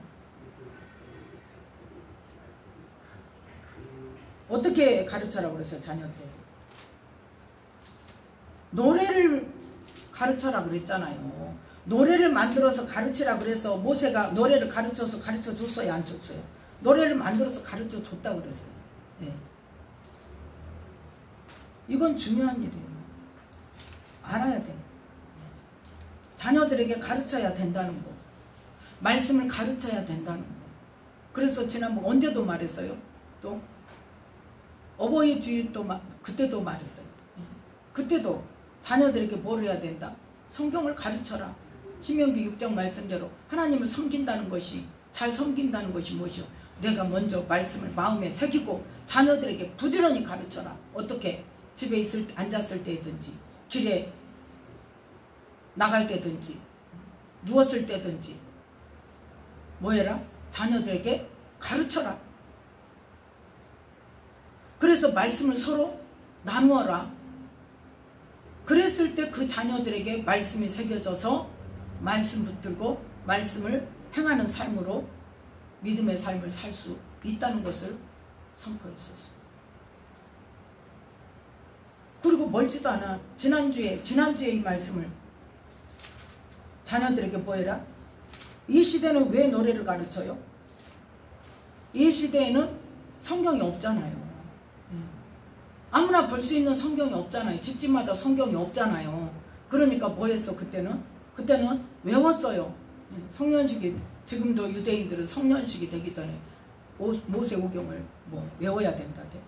어떻게 가르쳐라 그랬어요? 자녀들에게. 노래를 가르쳐라 그랬잖아요. 노래를 만들어서 가르치라 그래서 모세가 노래를 가르쳐서 가르쳐 줬어요? 안 줬어요? 노래를 만들어서 가르쳐 줬다 그랬어요. 예. 이건 중요한 일이에요. 알아야 돼. 자녀들에게 가르쳐야 된다는 거. 말씀을 가르쳐야 된다는 거. 그래서 지난번 언제도 말했어요. 또 어버이 주일도 그때도 말했어요. 그때도 자녀들에게 뭘 해야 된다? 성경을 가르쳐라. 신명기 6장 말씀대로 하나님을 섬긴다는 것이, 잘 섬긴다는 것이 무엇이요? 내가 먼저 말씀을 마음에 새기고 자녀들에게 부지런히 가르쳐라. 어떻게? 집에 앉았을 때든지, 길에 나갈 때든지, 누웠을 때든지 뭐해라? 자녀들에게 가르쳐라. 그래서 말씀을 서로 나누어라. 그랬을 때 그 자녀들에게 말씀이 새겨져서 말씀 붙들고 말씀을 행하는 삶으로 믿음의 삶을 살 수 있다는 것을 선포했었어요. 그리고 멀지도 않아. 지난주에 이 말씀을 자녀들에게 뭐해라? 이 시대는 왜 노래를 가르쳐요? 이 시대에는 성경이 없잖아요. 아무나 볼 수 있는 성경이 없잖아요. 집집마다 성경이 없잖아요. 그러니까 뭐 했어 그때는? 그때는 외웠어요. 성년식이, 지금도 유대인들은 성년식이 되기 전에 모세오경을 외워야 된다대.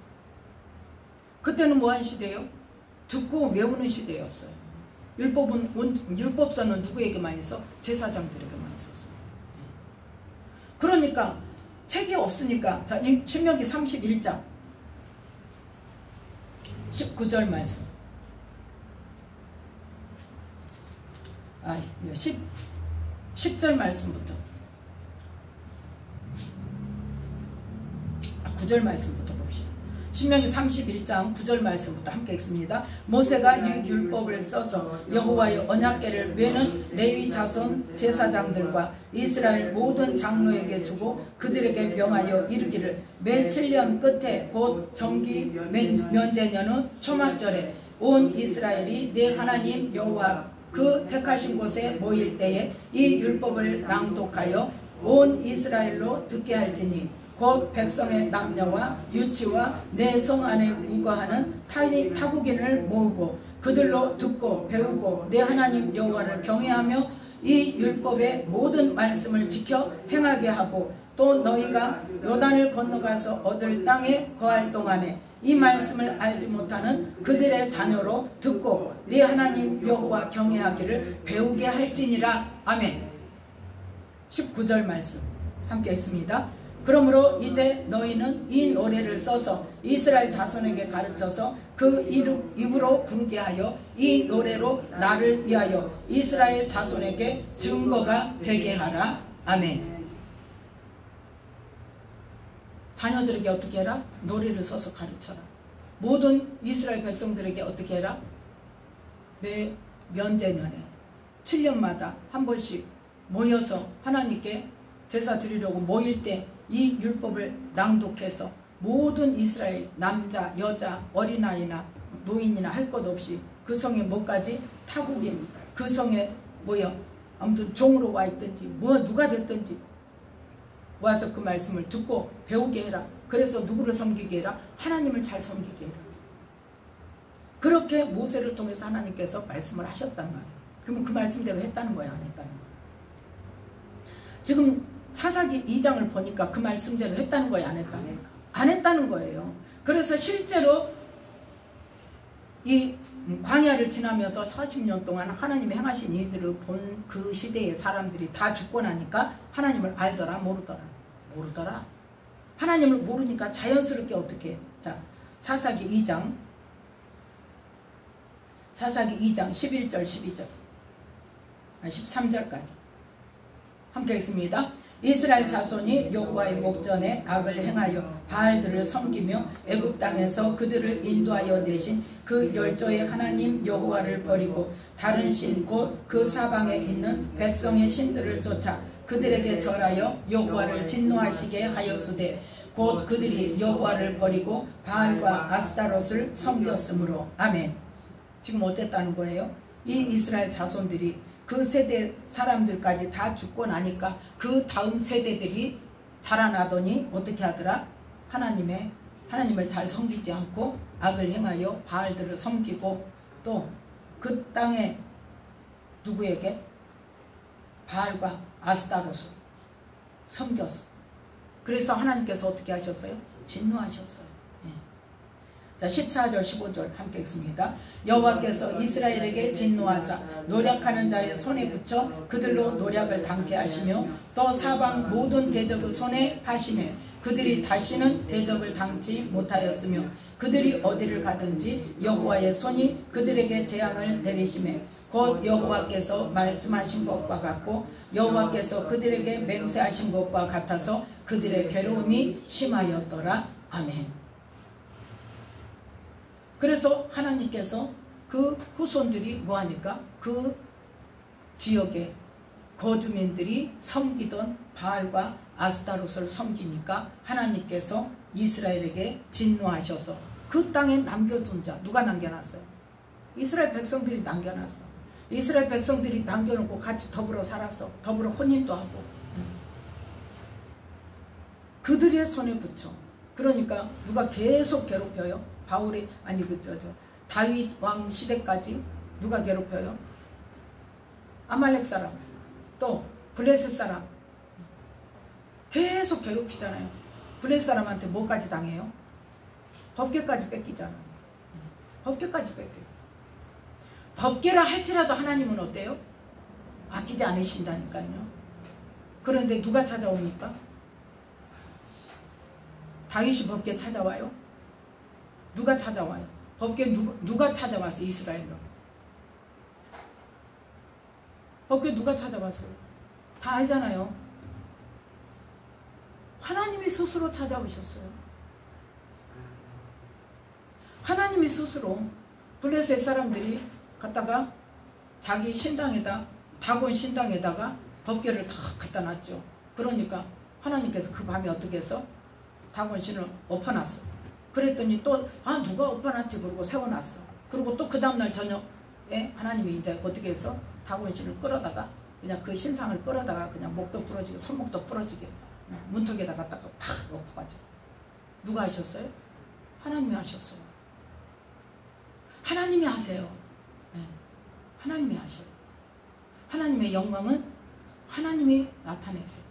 그때는 뭐한 시대예요? 듣고 외우는 시대였어요. 율법서는 누구에게만 있어? 제사장들에게만 있었어요. 그러니까 책이 없으니까, 자, 신명기 31장 19절 말씀. 10절 말씀부터. 9절 말씀부터 봅시다. 신명기 31장 9절 말씀부터 함께 읽습니다. 모세가 이 율법을 써서 여호와의 언약궤를 메는 레위 자손 제사장들과 이스라엘 모든 장로에게 주고 그들에게 명하여 이르기를, 매 7년 끝에 곧 정기 면제년의 초막절에 온 이스라엘이 내 하나님 여호와 그 택하신 곳에 모일 때에 이 율법을 낭독하여 온 이스라엘로 듣게 할지니, 곧 백성의 남녀와 유치와 내 성 안에 우거하는 타국인을 모으고 그들로 듣고 배우고 내 하나님 여호와를 경외하며 이 율법의 모든 말씀을 지켜 행하게 하고, 또 너희가 요단을 건너가서 얻을 땅에 거할 동안에 이 말씀을 알지 못하는 그들의 자녀로 듣고 네 하나님 여호와 경외하기를 배우게 할지니라. 아멘. 19절 말씀 함께 했습니다. 그러므로 이제 너희는 이 노래를 써서 이스라엘 자손에게 가르쳐서 그 입으로 부르게 하여 이 노래로 나를 위하여 이스라엘 자손에게 증거가 되게 하라. 아멘. 자녀들에게 어떻게 해라? 노래를 써서 가르쳐라. 모든 이스라엘 백성들에게 어떻게 해라? 매 면제년에 7년마다 한 번씩 모여서 하나님께 제사 드리려고 모일 때 이 율법을 낭독해서 모든 이스라엘 남자, 여자, 어린아이나 노인이나 할 것 없이 그 성에 뭐까지? 타국인, 그 성에 아무튼 종으로 와 있든지 누가 됐든지 와서 그 말씀을 듣고 배우게 해라. 그래서 누구를 섬기게 해라? 하나님을 잘 섬기게 해라. 그렇게 모세를 통해서 하나님께서 말씀을 하셨단 말이에요. 그러면 그 말씀대로 했다는 거야, 안 했다는 거야? 지금 사사기 2장을 보니까 그 말씀대로 했다는 거야, 안 했다는 거야? 안 했다는 거예요. 그래서 실제로 이 광야를 지나면서 40년 동안 하나님이 행하신 일들을 본 그 시대의 사람들이 다 죽고 나니까 하나님을 알더라 모르더라? 모르더라. 하나님을 모르니까 자연스럽게 어떻게 해? 자, 사사기 2장 11절 12절 13절까지 함께 읽습니다. 이스라엘 자손이 여호와의 목전에 악을 행하여 바알들을 섬기며 애굽 땅에서 그들을 인도하여 내신 그 열조의 하나님 여호와를 버리고 다른 신 곧 그 사방에 있는 백성의 신들을 쫓아 그들에게 절하여 여호와를 진노하시게 하였으되 곧 그들이 여호와를 버리고 바알과 아스타롯을 섬겼으므로. 아멘. 지금 어땠다는 거예요? 이 이스라엘 자손들이 그 세대 사람들까지 다 죽고 나니까 그 다음 세대들이 자라나더니 어떻게 하더라? 하나님을 잘 섬기지 않고 악을 행하여 바알들을 섬기고 또 그 땅에 누구에게? 바알과 아스타롯을 섬겼어. 그래서 하나님께서 어떻게 하셨어요? 진노하셨어요. 자, 14절 15절 함께 읽습니다. 여호와께서 이스라엘에게 진노하사 노략하는 자의 손에 붙여 그들로 노략을 당케 하시며 또 사방 모든 대적의 손에 하시매 그들이 다시는 대적을 당치 못하였으며 그들이 어디를 가든지 여호와의 손이 그들에게 재앙을 내리시매 곧 여호와께서 말씀하신 것과 같고 여호와께서 그들에게 맹세하신 것과 같아서 그들의 괴로움이 심하였더라. 아멘. 그래서 하나님께서 그 후손들이 뭐하니까? 그 지역의 거주민들이 섬기던 바알과 아스타롯을 섬기니까 하나님께서 이스라엘에게 진노하셔서 그 땅에 남겨둔 자, 누가 남겨놨어요? 이스라엘 백성들이 남겨놨어. 이스라엘 백성들이 남겨놓고 같이 더불어 살았어. 더불어 혼인도 하고. 그들의 손에 붙여. 그러니까 누가 계속 괴롭혀요? 바울이 아니 다윗 왕 시대까지 누가 괴롭혀요? 아말렉 사람, 또 블레셋 사람 계속 괴롭히잖아요. 블레셋 사람한테 뭐까지 당해요? 법궤까지 뺏기잖아요. 법궤까지 뺏겨요. 법궤라 할지라도 하나님은 어때요? 아끼지 않으신다니까요. 그런데 누가 찾아옵니까? 다윗이 법궤 찾아와요? 누가 찾아와요? 법궤 누가 찾아왔어요? 이스라엘로. 법궤 누가 찾아왔어요? 다 알잖아요. 하나님이 스스로 찾아오셨어요. 하나님이 스스로 블레셋 사람들이 갔다가 자기 신당에다 다곤 신당에다가 법궤를 다 갖다 놨죠. 그러니까 하나님께서 그 밤에 어떻게 해서 다곤 신을 엎어놨어. 그랬더니 또 누가 엎어놨지 그러고 세워놨어. 그리고 또 그 다음날 저녁에 하나님이 이제 어떻게 해서 다곤 신을 끌어다가 그냥 그 신상을 끌어다가 그냥 목도 부러지게 손목도 부러지게 문턱에다 갖다가 팍 엎어가지고. 누가 하셨어요? 하나님이 하셨어요. 하나님이 하세요. 네. 하나님이 하셔요. 하나님의 영광은 하나님이 나타내세요.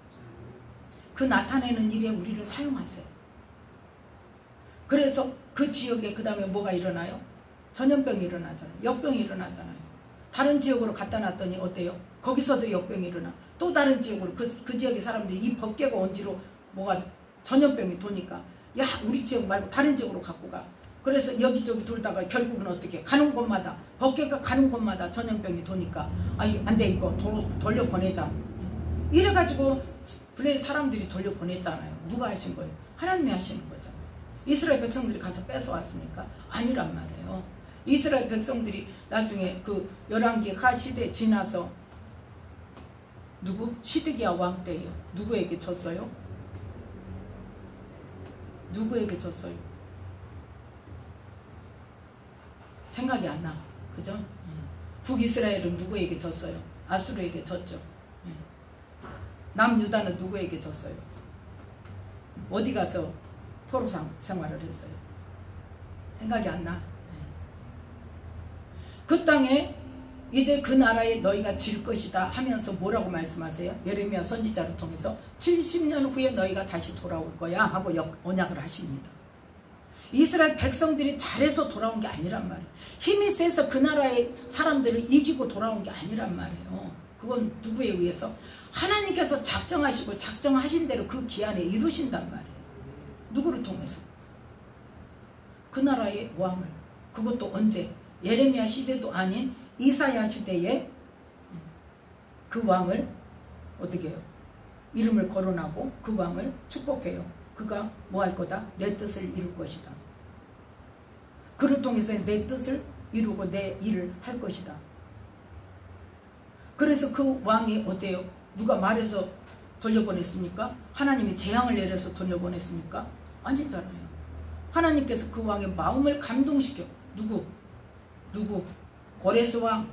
그 나타내는 일에 우리를 사용하세요. 그래서 그 지역에 그 다음에 뭐가 일어나요? 전염병이 일어나잖아요. 역병이 일어나잖아요. 다른 지역으로 갖다 놨더니 어때요? 거기서도 역병이 일어나. 또 다른 지역으로 그 지역의 사람들이 이 법궤가 온 뒤로 뭐가 전염병이 도니까 야 우리 지역 말고 다른 지역으로 갖고 가. 그래서 여기저기 돌다가 결국은 어떻게 가는 곳마다 법궤가 가는 곳마다 전염병이 도니까 안 돼 이거 돌려보내자. 이래가지고 블레셋 사람들이 돌려보냈잖아요. 누가 하신 거예요? 하나님이 하시는 거잖아요. 이스라엘 백성들이 가서 뺏어왔습니까? 아니란 말이에요. 이스라엘 백성들이 나중에 그 열왕기하 시대 지나서 누구? 시드기야 왕 때요. 누구에게 졌어요? 누구에게 졌어요? 생각이 안 나. 그죠? 북이스라엘은 누구에게 졌어요? 아수르에게 졌죠. 남유다는 누구에게 졌어요? 어디 가서 포로상 생활을 했어요? 생각이 안 나. 그 땅에 이제 그 나라에 너희가 질 것이다 하면서 뭐라고 말씀하세요? 예레미야 선지자를 통해서 70년 후에 너희가 다시 돌아올 거야 하고 언약을 하십니다. 이스라엘 백성들이 잘해서 돌아온 게 아니란 말이에요. 힘이 세서 그 나라의 사람들을 이기고 돌아온 게 아니란 말이에요. 그건 누구에 의해서? 하나님께서 작정하시고 작정하신 대로 그 기한에 이루신단 말이에요. 누구를 통해서? 그 나라의 왕을. 그것도 언제? 예레미야 시대도 아닌 이사야 시대에 그 왕을 어떻게 해요? 이름을 거론하고 그 왕을 축복해요. 그가 뭐 할 거다? 내 뜻을 이룰 것이다. 그를 통해서 내 뜻을 이루고 내 일을 할 것이다. 그래서 그 왕이 어때요? 누가 말해서 돌려보냈습니까? 하나님이 재앙을 내려서 돌려보냈습니까? 아니잖아요. 하나님께서 그 왕의 마음을 감동시켜. 누구? 고레스 왕.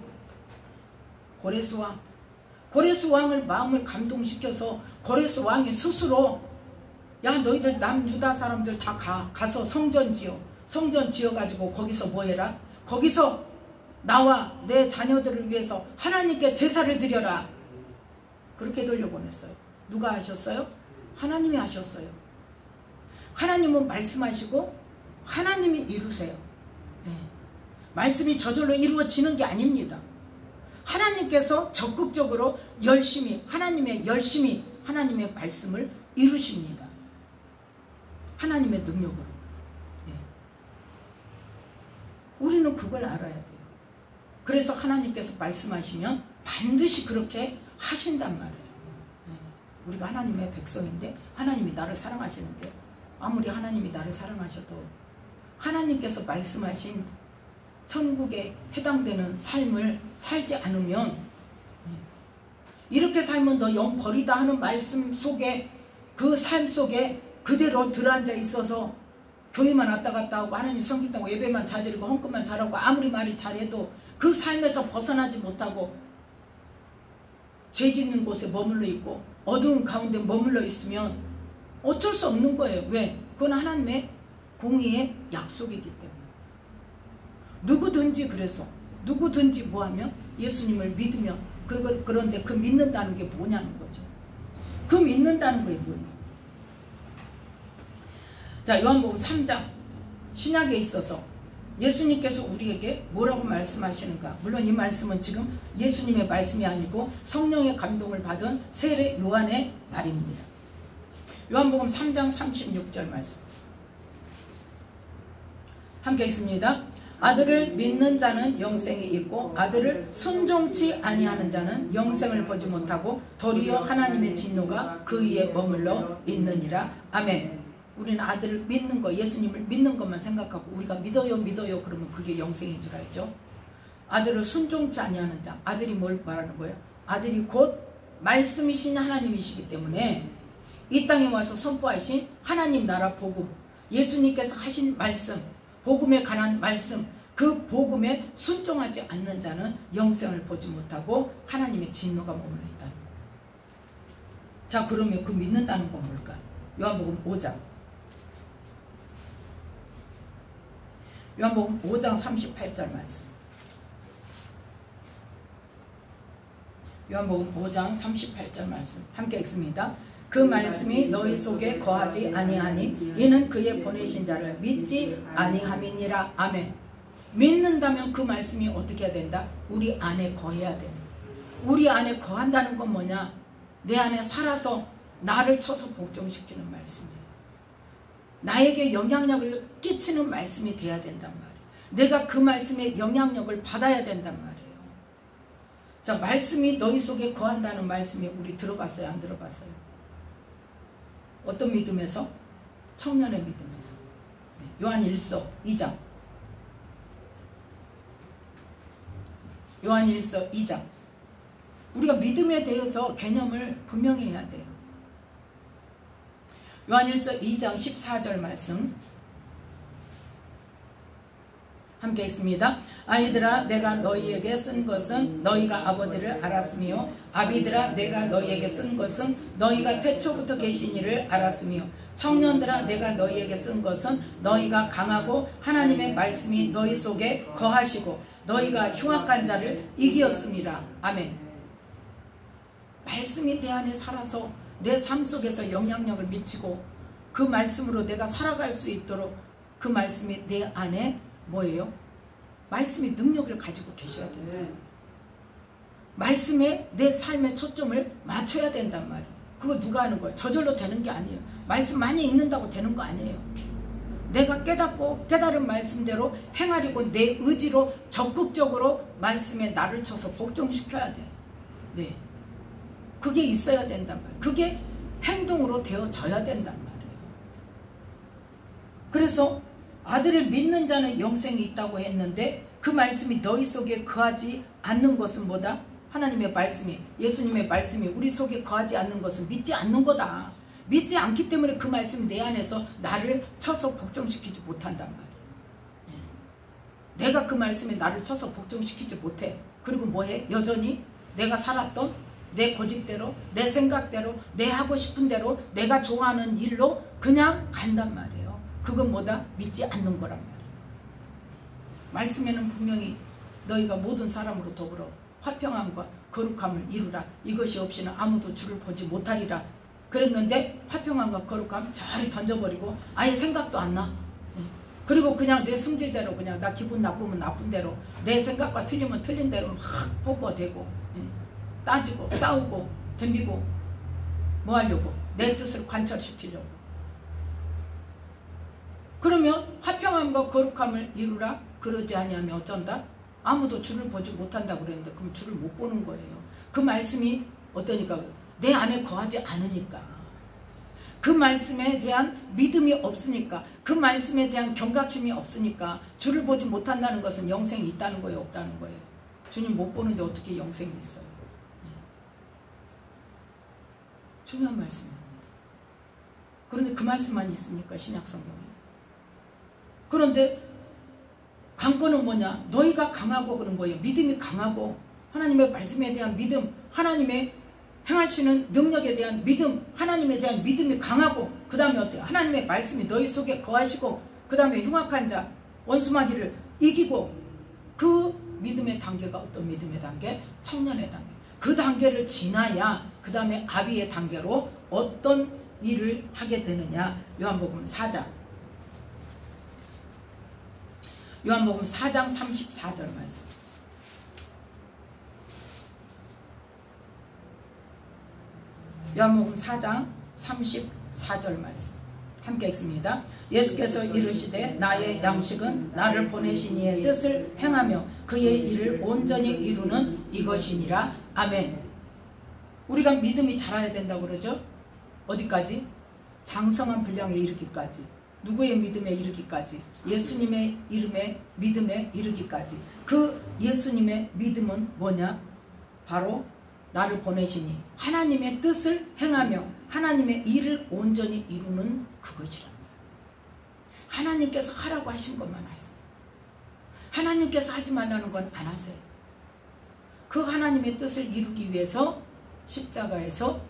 고레스 왕을 마음을 감동시켜서 고레스 왕이 스스로 야 너희들 남유다 사람들 다 가서 성전 지어가지고 거기서 뭐 해라? 거기서 나와 내 자녀들을 위해서 하나님께 제사를 드려라. 그렇게 돌려보냈어요. 누가 하셨어요? 하나님이 하셨어요. 하나님은 말씀하시고 하나님이 이루세요. 네. 말씀이 저절로 이루어지는 게 아닙니다. 하나님께서 적극적으로 열심히 하나님의 말씀을 이루십니다. 하나님의 능력으로. 네. 우리는 그걸 알아야 돼요. 그래서 하나님께서 말씀하시면 반드시 그렇게 하신단 말이에요. 네. 우리가 하나님의 백성인데 하나님이 나를 사랑하시는데 아무리 하나님이 나를 사랑하셔도 하나님께서 말씀하신 천국에 해당되는 삶을 살지 않으면 이렇게 살면 너 영 버리다 하는 말씀 속에 그 삶 속에 그대로 들어앉아 있어서 교회만 왔다 갔다 하고 하나님 섬긴다고 예배만 잘드리고 헌금만 잘하고 아무리 말이 잘해도 그 삶에서 벗어나지 못하고 죄 짓는 곳에 머물러 있고 어두운 가운데 머물러 있으면 어쩔 수 없는 거예요. 왜? 그건 하나님의 공의의 약속이기 때문에. 누구든지 뭐하면 예수님을 믿으면 그런데 그 믿는다는 게 뭐냐는 거죠. 그 믿는다는 게 뭐예요? 자, 요한복음 3장 신약에 있어서 예수님께서 우리에게 뭐라고 말씀하시는가? 물론 이 말씀은 지금 예수님의 말씀이 아니고 성령의 감동을 받은 세례 요한의 말입니다. 요한복음 3장 36절 말씀 함께 있습니다. 아들을 믿는 자는 영생이 있고 아들을 순종치 아니하는 자는 영생을 보지 못하고 도리어 하나님의 진노가 그 위에 머물러 있느니라. 아멘. 우리는 아들을 믿는 거, 예수님을 믿는 것만 생각하고 우리가 믿어요 그러면 그게 영생인 줄 알죠. 아들을 순종치 아니하는 자, 아들이 뭘 말하는 거예요? 아들이 곧 말씀이신 하나님이시기 때문에 이 땅에 와서 선포하신 하나님 나라 복음, 예수님께서 하신 말씀, 복음에 관한 말씀, 그 복음에 순종하지 않는 자는 영생을 보지 못하고 하나님의 진노가 머물러 있다는 거예요. 자, 그러면 그 믿는다는 건 뭘까? 요한복음 5장 38절 말씀. 요한복음 5장 38절 말씀 함께 읽습니다. 그 말씀이 너희 속에 거하지 아니하니 이는 그의 보내신 자를 믿지 아니함이니라. 아멘. 믿는다면 그 말씀이 어떻게 해야 된다? 우리 안에 거해야 되는. 우리 안에 거한다는 건 뭐냐? 내 안에 살아서 나를 쳐서 복종시키는 말씀이에요. 나에게 영향력을 끼치는 말씀이 돼야 된단 말이에요. 내가 그 말씀의 영향력을 받아야 된단 말이에요. 자, 말씀이 너희 속에 거한다는 말씀이 우리 들어봤어요? 안 들어봤어요? 어떤 믿음에서? 청년의 믿음에서. 요한일서 2장. 요한일서 2장. 우리가 믿음에 대해서 개념을 분명히 해야 돼요. 요한일서 2장 14절 말씀 함께 있습니다. 아이들아 내가 너희에게 쓴 것은 너희가 아버지를 알았으며 아비들아 내가 너희에게 쓴 것은 너희가 태초부터 계신 이를 알았으며 청년들아 내가 너희에게 쓴 것은 너희가 강하고 하나님의 말씀이 너희 속에 거하시고 너희가 흉악한 자를 이기었습니다. 아멘. 말씀이 내 안에 살아서 내 삶 속에서 영향력을 미치고 그 말씀으로 내가 살아갈 수 있도록 그 말씀이 내 안에 뭐예요? 말씀이 능력을 가지고 계셔야 된다. 말씀에 내 삶의 초점을 맞춰야 된단 말이에요. 그거 누가 하는 거예요? 저절로 되는 게 아니에요. 말씀 많이 읽는다고 되는 거 아니에요. 내가 깨닫고 깨달은 말씀대로 행하려고 내 의지로 적극적으로 말씀에 나를 쳐서 복종시켜야 돼. 네, 그게 있어야 된단 말이에요. 그게 행동으로 되어져야 된단 말이에요. 그래서 아들을 믿는 자는 영생이 있다고 했는데 그 말씀이 너희 속에 거하지 않는 것은 뭐다? 하나님의 말씀이, 예수님의 말씀이 우리 속에 거하지 않는 것은 믿지 않는 거다. 믿지 않기 때문에 그 말씀이 내 안에서 나를 쳐서 복종시키지 못한단 말이에요. 내가 그 말씀에 나를 쳐서 복종시키지 못해. 그리고 뭐해? 여전히 내가 살았던 내 고집대로, 내 생각대로, 내 하고 싶은 대로, 내가 좋아하는 일로 그냥 간단 말이에요. 그건 뭐다? 믿지 않는 거란 말이에요. 말씀에는 분명히 너희가 모든 사람으로 더불어 화평함과 거룩함을 이루라. 이것이 없이는 아무도 주를 보지 못하리라. 그랬는데 화평함과 거룩함 저리 던져버리고 아예 생각도 안 나. 그리고 그냥 내 승질대로 그냥 나 기분 나쁘면 나쁜 대로 내 생각과 틀리면 틀린 대로 막 보고대고 따지고 싸우고 덤비고 뭐 하려고? 내 뜻을 관철시키려고. 그러면 화평함과 거룩함을 이루라. 그러지 아니하면 어쩐다? 아무도 주를 보지 못한다고 그랬는데 그럼 주를 못 보는 거예요. 그 말씀이 어떠니까? 내 안에 거하지 않으니까. 그 말씀에 대한 믿음이 없으니까. 그 말씀에 대한 경각심이 없으니까 주를 보지 못한다는 것은 영생이 있다는 거예요? 없다는 거예요? 주님 못 보는데 어떻게 영생이 있어요? 중요한 말씀입니다. 그런데 그 말씀만 있습니까? 신약성경에. 그런데 강권은 뭐냐? 너희가 강하고 그런 거예요. 믿음이 강하고 하나님의 말씀에 대한 믿음, 하나님의 행하시는 능력에 대한 믿음, 하나님에 대한 믿음이 강하고 그 다음에 어때요? 하나님의 말씀이 너희 속에 거하시고 그 다음에 흉악한 자, 원수마귀를 이기고 그 믿음의 단계가 어떤 믿음의 단계? 청년의 단계. 그 단계를 지나야 그 다음에 아비의 단계로 어떤 일을 하게 되느냐. 요한복음 4장. 요한복음 4장 34절 말씀. 요한복음 4장 34절 말씀. 함께 읽습니다. 예수께서 이르시되 나의 양식은 나를 보내신 이의 뜻을 행하며 그의 일을 온전히 이루는 이것이니라. 아멘. 우리가 믿음이 자라야 된다고 그러죠? 어디까지? 장성한 분량에 이르기까지. 누구의 믿음에 이르기까지? 예수님의 이름에 믿음에 이르기까지. 그 예수님의 믿음은 뭐냐? 바로 나를 보내시니 하나님의 뜻을 행하며 하나님의 일을 온전히 이루는 그것이랍니다. 하나님께서 하라고 하신 것만 하세요. 하나님께서 하지 말라는 건 안 하세요. 그 하나님의 뜻을 이루기 위해서 십자가에서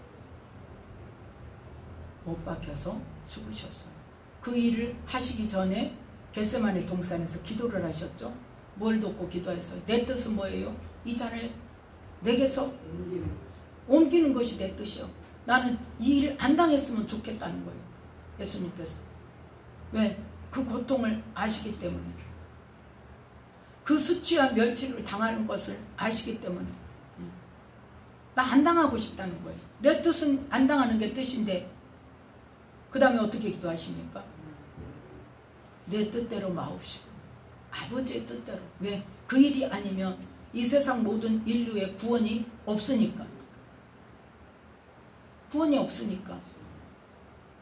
못 박혀서 죽으셨어요. 그 일을 하시기 전에 겟세마네 동산에서 기도를 하셨죠. 뭘 돕고 기도했어요? 내 뜻은 뭐예요? 이 잔을 내게서 옮기는 것이 내 뜻이요. 나는 이 일 안 당했으면 좋겠다는 거예요. 예수님께서. 왜? 그 고통을 아시기 때문에. 그 수치와 멸치를 당하는 것을 아시기 때문에. 나 안 당하고 싶다는 거예요. 내 뜻은 안 당하는 게 뜻인데 그 다음에 어떻게 기도하십니까? 내 뜻대로 마옵시고 아버지의 뜻대로. 왜? 그 일이 아니면 이 세상 모든 인류의 구원이 없으니까. 구원이 없으니까.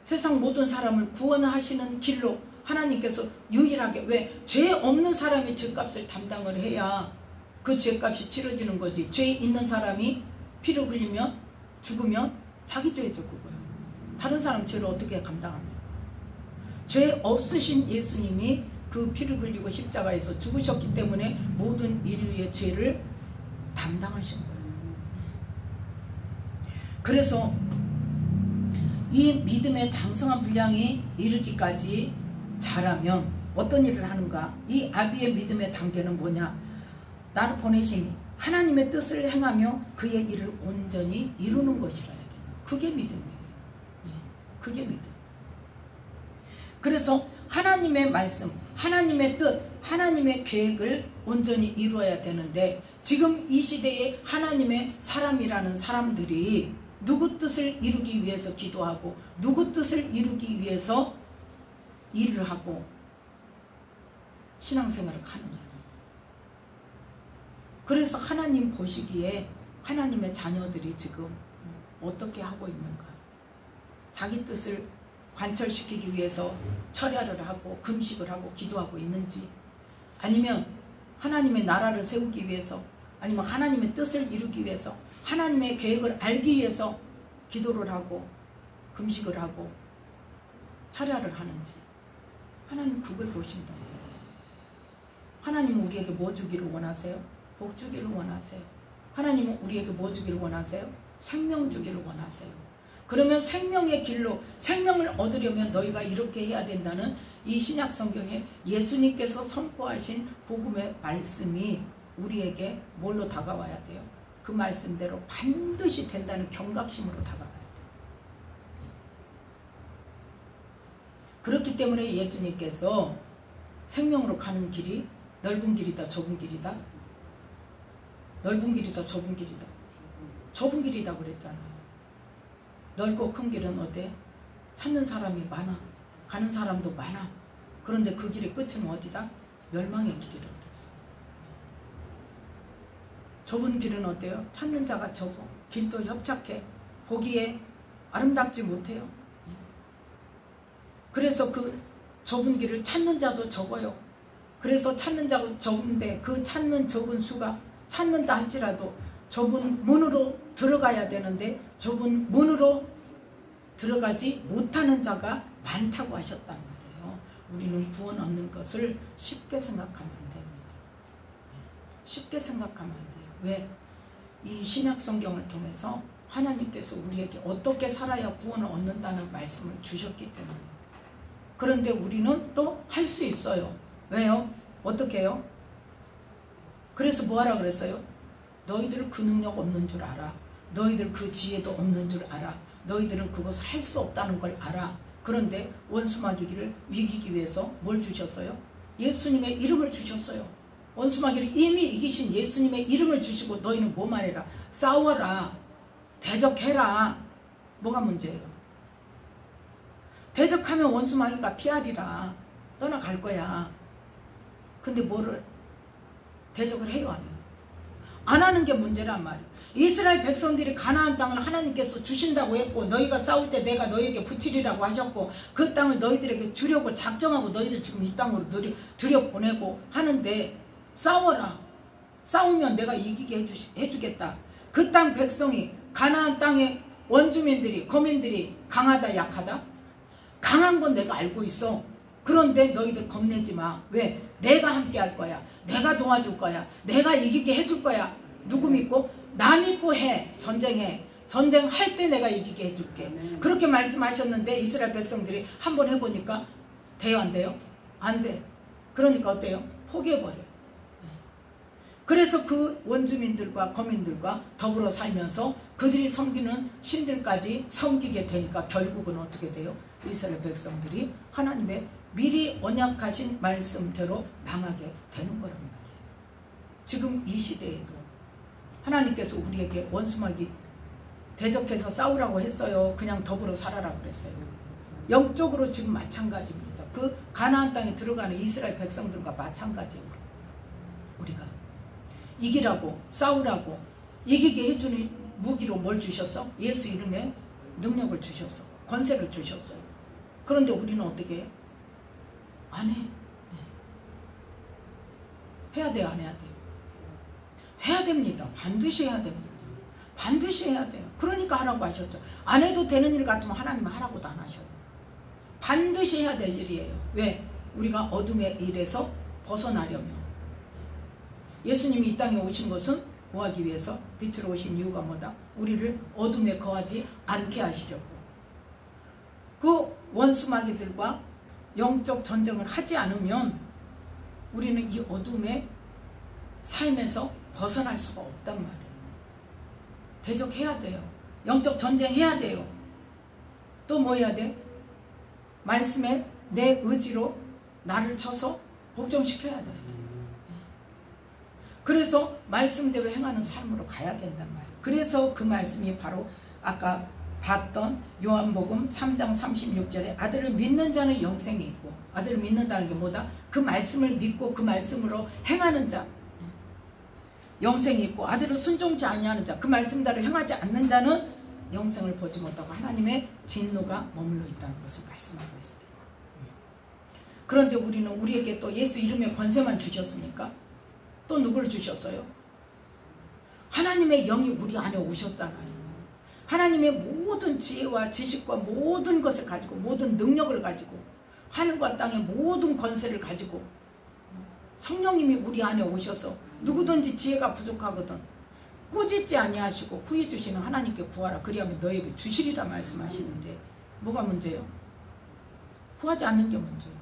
세상 모든 사람을 구원하시는 길로 하나님께서 유일하게. 왜? 죄 없는 사람이 죄값을 담당을 해야 그 죄값이 치러지는 거지. 죄 있는 사람이 피를 흘리면 죽으면 자기 죄죠. 그거예요. 다른 사람 죄를 어떻게 감당합니까? 죄 없으신 예수님이 그 피를 흘리고 십자가에서 죽으셨기 때문에 모든 인류의 죄를 담당하신 거예요. 그래서 이 믿음의 장성한 분량이 이르기까지 자라면 어떤 일을 하는가? 이 아비의 믿음의 단계는 뭐냐? 나를 보내신 하나님의 뜻을 행하며 그의 일을 온전히 이루는 것이라 해야 돼요. 그게 믿음이에요. 그게 믿음. 그래서 하나님의 말씀, 하나님의 뜻, 하나님의 계획을 온전히 이루어야 되는데 지금 이 시대에 하나님의 사람이라는 사람들이 누구 뜻을 이루기 위해서 기도하고 누구 뜻을 이루기 위해서 일을 하고 신앙생활을 하느냐. 그래서 하나님 보시기에 하나님의 자녀들이 지금 어떻게 하고 있는가. 자기 뜻을 관철시키기 위해서 철야를 하고 금식을 하고 기도하고 있는지, 아니면 하나님의 나라를 세우기 위해서, 아니면 하나님의 뜻을 이루기 위해서, 하나님의 계획을 알기 위해서 기도를 하고 금식을 하고 철야를 하는지, 하나님 그걸 보신다. 하나님은 우리에게 뭐 주기를 원하세요? 복 주기를 원하세요. 하나님은 우리에게 뭐 주기를 원하세요? 생명 주기를 원하세요. 그러면 생명의 길로 생명을 얻으려면 너희가 이렇게 해야 된다는 이 신약 성경에 예수님께서 선포하신 복음의 말씀이 우리에게 뭘로 다가와야 돼요? 그 말씀대로 반드시 된다는 경각심으로 다가와야 돼요. 그렇기 때문에 예수님께서 생명으로 가는 길이 넓은 길이다, 좁은 길이다? 넓은 길이다, 좁은 길이다? 좁은 길이다 그랬잖아요. 넓고 큰 길은 어때? 찾는 사람이 많아. 가는 사람도 많아. 그런데 그 길의 끝은 어디다? 멸망의 길이라고 그랬어. 좁은 길은 어때요? 찾는 자가 적어. 길도 협착해. 보기에 아름답지 못해요. 그래서 그 좁은 길을 찾는 자도 적어요. 그래서 찾는 자가 적은데 그 찾는 적은 수가 찾는다 할지라도 좁은 문으로 들어가야 되는데 좁은 문으로 들어가지 못하는 자가 많다고 하셨단 말이에요. 우리는 구원 얻는 것을 쉽게 생각하면 안 됩니다. 쉽게 생각하면 안 돼요. 왜? 이 신약 성경을 통해서 하나님께서 우리에게 어떻게 살아야 구원을 얻는다는 말씀을 주셨기 때문에. 그런데 우리는 또 할 수 있어요. 왜요? 어떻게 해요? 그래서 뭐하라 그랬어요? 너희들 그 능력 없는 줄 알아. 너희들 그 지혜도 없는 줄 알아. 너희들은 그것을 할 수 없다는 걸 알아. 그런데 원수마귀를 이기기 위해서 뭘 주셨어요? 예수님의 이름을 주셨어요. 원수마귀를 이미 이기신 예수님의 이름을 주시고 너희는 뭐 말해라? 싸워라. 대적해라. 뭐가 문제예요? 대적하면 원수마귀가 피하리라. 떠나갈 거야. 근데 뭐를 대적을 해요, 안 해요? 안 하는 게 문제란 말이에요. 이스라엘 백성들이 가나안 땅을 하나님께서 주신다고 했고 너희가 싸울 때 내가 너희에게 붙이리라고 하셨고 그 땅을 너희들에게 주려고 작정하고 너희들 지금 이 땅으로 들여보내고 하는데 싸워라. 싸우면 내가 이기게 해주겠다. 그 땅 백성이 가나안 땅의 원주민들이 거민들이 강하다 약하다? 강한 건 내가 알고 있어. 그런데 너희들 겁내지 마. 왜? 내가 함께 할 거야. 내가 도와줄 거야. 내가 이기게 해줄 거야. 누구 믿고? 나 믿고 해. 전쟁해. 전쟁할 때 내가 이기게 해줄게. 그렇게 말씀하셨는데 이스라엘 백성들이 한번 해보니까 돼요 안 돼요? 안 돼. 그러니까 어때요? 포기해버려요. 그래서 그 원주민들과 거민들과 더불어 살면서 그들이 섬기는 신들까지 섬기게 되니까 결국은 어떻게 돼요? 이스라엘 백성들이 하나님의 미리 언약하신 말씀대로 망하게 되는 거란 말이에요. 지금 이 시대에도 하나님께서 우리에게 원수마귀 대적해서 싸우라고 했어요. 그냥 더불어 살아라 그랬어요. 영적으로 지금 마찬가지입니다. 그 가나안 땅에 들어가는 이스라엘 백성들과 마찬가지예요. 우리가 이기라고 싸우라고 이기게 해주는 무기로 뭘 주셨어? 예수 이름에 능력을 주셨어. 권세를 주셨어요. 그런데 우리는 어떻게 해? 안 해. 해야 돼요? 안 해야 돼요? 해야 됩니다. 반드시 해야 됩니다. 반드시 해야 돼요. 그러니까 하라고 하셨죠. 안 해도 되는 일 같으면 하나님은 하라고도 안 하셔요. 반드시 해야 될 일이에요. 왜? 우리가 어둠의 일에서 벗어나려면. 예수님이 이 땅에 오신 것은 뭐 하기 위해서? 빛으로 오신 이유가 뭐다? 우리를 어둠에 거하지 않게 하시려고. 그 원수마귀들과 영적 전쟁을 하지 않으면 우리는 이 어둠의 삶에서 벗어날 수가 없단 말이에요. 대적해야 돼요. 영적 전쟁해야 돼요. 또 뭐 해야 돼? 말씀에 내 의지로 나를 쳐서 복종시켜야 돼. 그래서 말씀대로 행하는 삶으로 가야 된단 말이에요. 그래서 그 말씀이 바로 아까 봤던 요한복음 3장 36절에 아들을 믿는 자는 영생이 있고, 아들을 믿는다는 게 뭐다? 그 말씀을 믿고 그 말씀으로 행하는 자 영생이 있고, 아들을 순종치 아니하는 자, 그 말씀대로 행하지 않는 자는 영생을 보지 못하고 하나님의 진노가 머물러 있다는 것을 말씀하고 있어요. 그런데 우리는 우리에게 또 예수 이름의 권세만 주셨습니까? 또 누구를 주셨어요? 하나님의 영이 우리 안에 오셨잖아요. 하나님의 모든 지혜와 지식과 모든 것을 가지고, 모든 능력을 가지고, 하늘과 땅의 모든 권세를 가지고 성령님이 우리 안에 오셔서 누구든지 지혜가 부족하거든 꾸짖지 아니하시고 후히 주시는 하나님께 구하라 그리하면 너에게 주시리라 말씀하시는데 뭐가 문제예요? 구하지 않는 게 문제예요.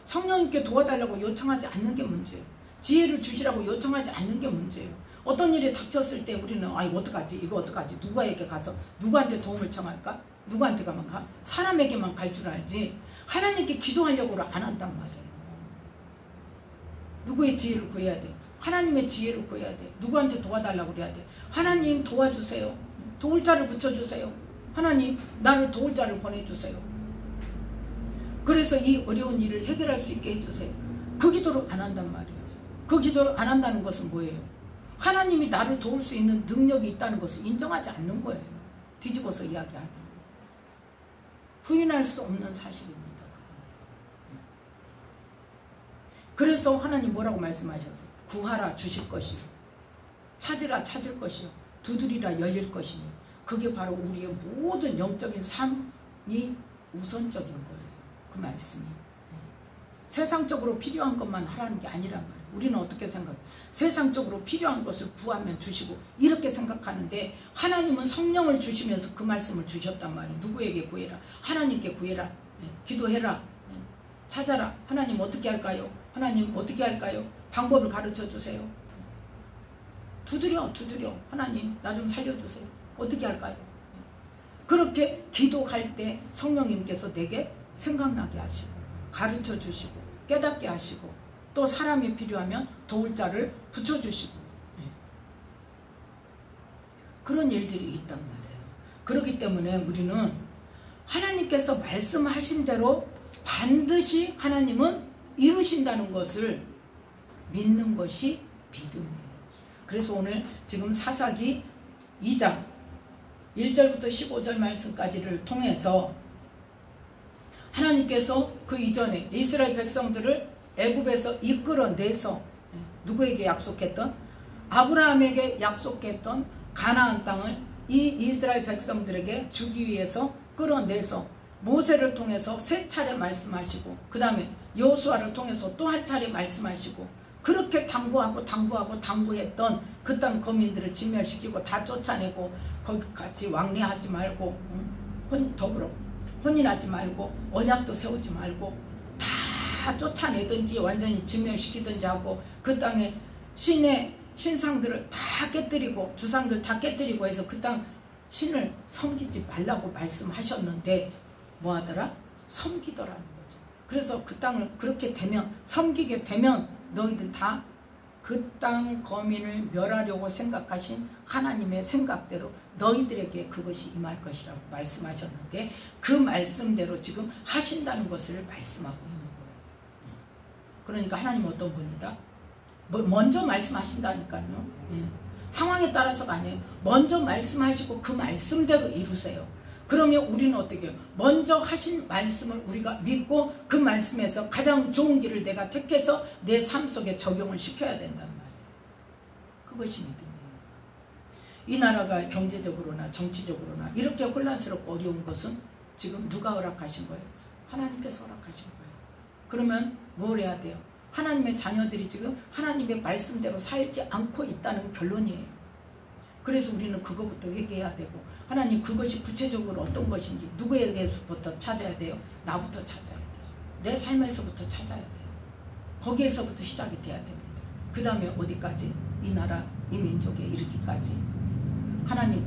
성령님께 도와달라고 요청하지 않는 게 문제예요. 지혜를 주시라고 요청하지 않는 게 문제예요. 어떤 일이 닥쳤을 때 우리는 이거 어떡하지? 이거 어떡하지? 누구에게 가서 누구한테 도움을 청할까? 누구한테 가면 가? 사람에게만 갈 줄 알지 하나님께 기도하려고 안 한단 말이에요. 누구의 지혜를 구해야 돼? 하나님의 지혜를 구해야 돼. 누구한테 도와달라고 그래야 돼? 하나님 도와주세요. 도울 자를 붙여주세요. 하나님 나를 도울 자를 보내주세요. 그래서 이 어려운 일을 해결할 수 있게 해주세요. 그 기도를 안 한단 말이에요. 그 기도를 안 한다는 것은 뭐예요? 하나님이 나를 도울 수 있는 능력이 있다는 것을 인정하지 않는 거예요. 뒤집어서 이야기하면 부인할 수 없는 사실입니다. 그래서 하나님 뭐라고 말씀하셨어요? 구하라 주실 것이요 찾으라 찾을 것이요 두드리라 열릴 것이니 그게 바로 우리의 모든 영적인 삶이 우선적인 거예요. 그 말씀이 세상적으로 필요한 것만 하라는 게 아니란 말이에요. 우리는 어떻게 생각해요? 세상적으로 필요한 것을 구하면 주시고 이렇게 생각하는데 하나님은 성령을 주시면서 그 말씀을 주셨단 말이에요. 누구에게 구해라? 하나님께 구해라. 기도해라. 찾아라. 하나님 어떻게 할까요? 하나님 어떻게 할까요? 방법을 가르쳐 주세요. 두드려 하나님 나 좀 살려주세요. 어떻게 할까요? 그렇게 기도할 때 성령님께서 내게 생각나게 하시고 가르쳐 주시고 깨닫게 하시고 또 사람이 필요하면 도울 자를 붙여주시고 그런 일들이 있단 말이에요. 그렇기 때문에 우리는 하나님께서 말씀하신 대로 반드시 하나님은 이루신다는 것을 믿는 것이 믿음이에요. 그래서 오늘 지금 사사기 2장 1절부터 15절 말씀까지를 통해서 하나님께서 그 이전에 이스라엘 백성들을 애굽에서 이끌어내서 누구에게 약속했던? 아브라함에게 약속했던 가나안 땅을 이 이스라엘 백성들에게 주기 위해서 끌어내서 모세를 통해서 3차례 말씀하시고 그 다음에 여호수아를 통해서 또 한 차례 말씀하시고 그렇게 당부했던 그 땅 거민들을 진멸시키고 다 쫓아내고 거기 같이 왕래하지 말고 더불어 혼인하지 말고 언약도 세우지 말고 다 쫓아내든지 완전히 진멸시키든지 하고 그 땅에 신상들을 다 깨뜨리고 주상들 다 깨뜨리고 해서 그 땅 신을 섬기지 말라고 말씀하셨는데 뭐하더라? 섬기더라는 거죠. 그래서 그 땅을 그렇게 되면 섬기게 되면 너희들 다 그 땅 거민을 멸하려고 생각하신 하나님의 생각대로 너희들에게 그것이 임할 것이라고 말씀하셨는데 그 말씀대로 지금 하신다는 것을 말씀하고 있는 거예요. 그러니까 하나님은 어떤 분이다? 먼저 말씀하신다니까요. 상황에 따라서가 아니에요. 먼저 말씀하시고 그 말씀대로 이루세요. 그러면 우리는 어떻게 해요? 먼저 하신 말씀을 우리가 믿고 그 말씀에서 가장 좋은 길을 내가 택해서 내 삶 속에 적용을 시켜야 된단 말이에요. 그것이 믿음이에요. 이 나라가 경제적으로나 정치적으로나 이렇게 혼란스럽고 어려운 것은 지금 누가 허락하신 거예요? 하나님께서 허락하신 거예요. 그러면 뭘 해야 돼요? 하나님의 자녀들이 지금 하나님의 말씀대로 살지 않고 있다는 결론이에요. 그래서 우리는 그거부터 회개해야 되고 하나님 그것이 구체적으로 어떤 것인지 누구에게서부터 찾아야 돼요? 나부터 찾아야 돼요. 내 삶에서부터 찾아야 돼요. 거기에서부터 시작이 돼야 됩니다. 그 다음에 어디까지? 이 나라, 이 민족에 이르기까지 하나님,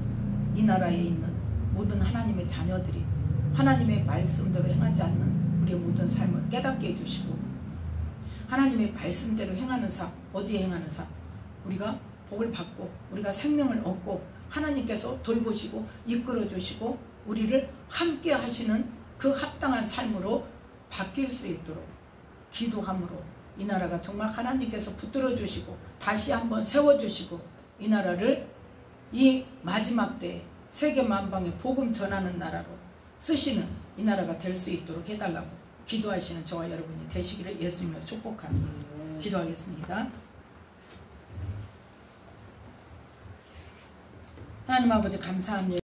이 나라에 있는 모든 하나님의 자녀들이 하나님의 말씀대로 행하지 않는 우리의 모든 삶을 깨닫게 해주시고 하나님의 말씀대로 행하는 삶, 어디에 행하는 삶? 우리가 복을 받고 우리가 생명을 얻고 하나님께서 돌보시고 이끌어 주시고 우리를 함께 하시는 그 합당한 삶으로 바뀔 수 있도록 기도함으로 이 나라가 정말 하나님께서 붙들어 주시고 다시 한번 세워주시고 이 나라를 이 마지막 때에 세계 만방에 복음 전하는 나라로 쓰시는 이 나라가 될 수 있도록 해달라고 기도하시는 저와 여러분이 되시기를 예수님으로 축복합니다. 기도하겠습니다. 하나님 아버지 감사합니다.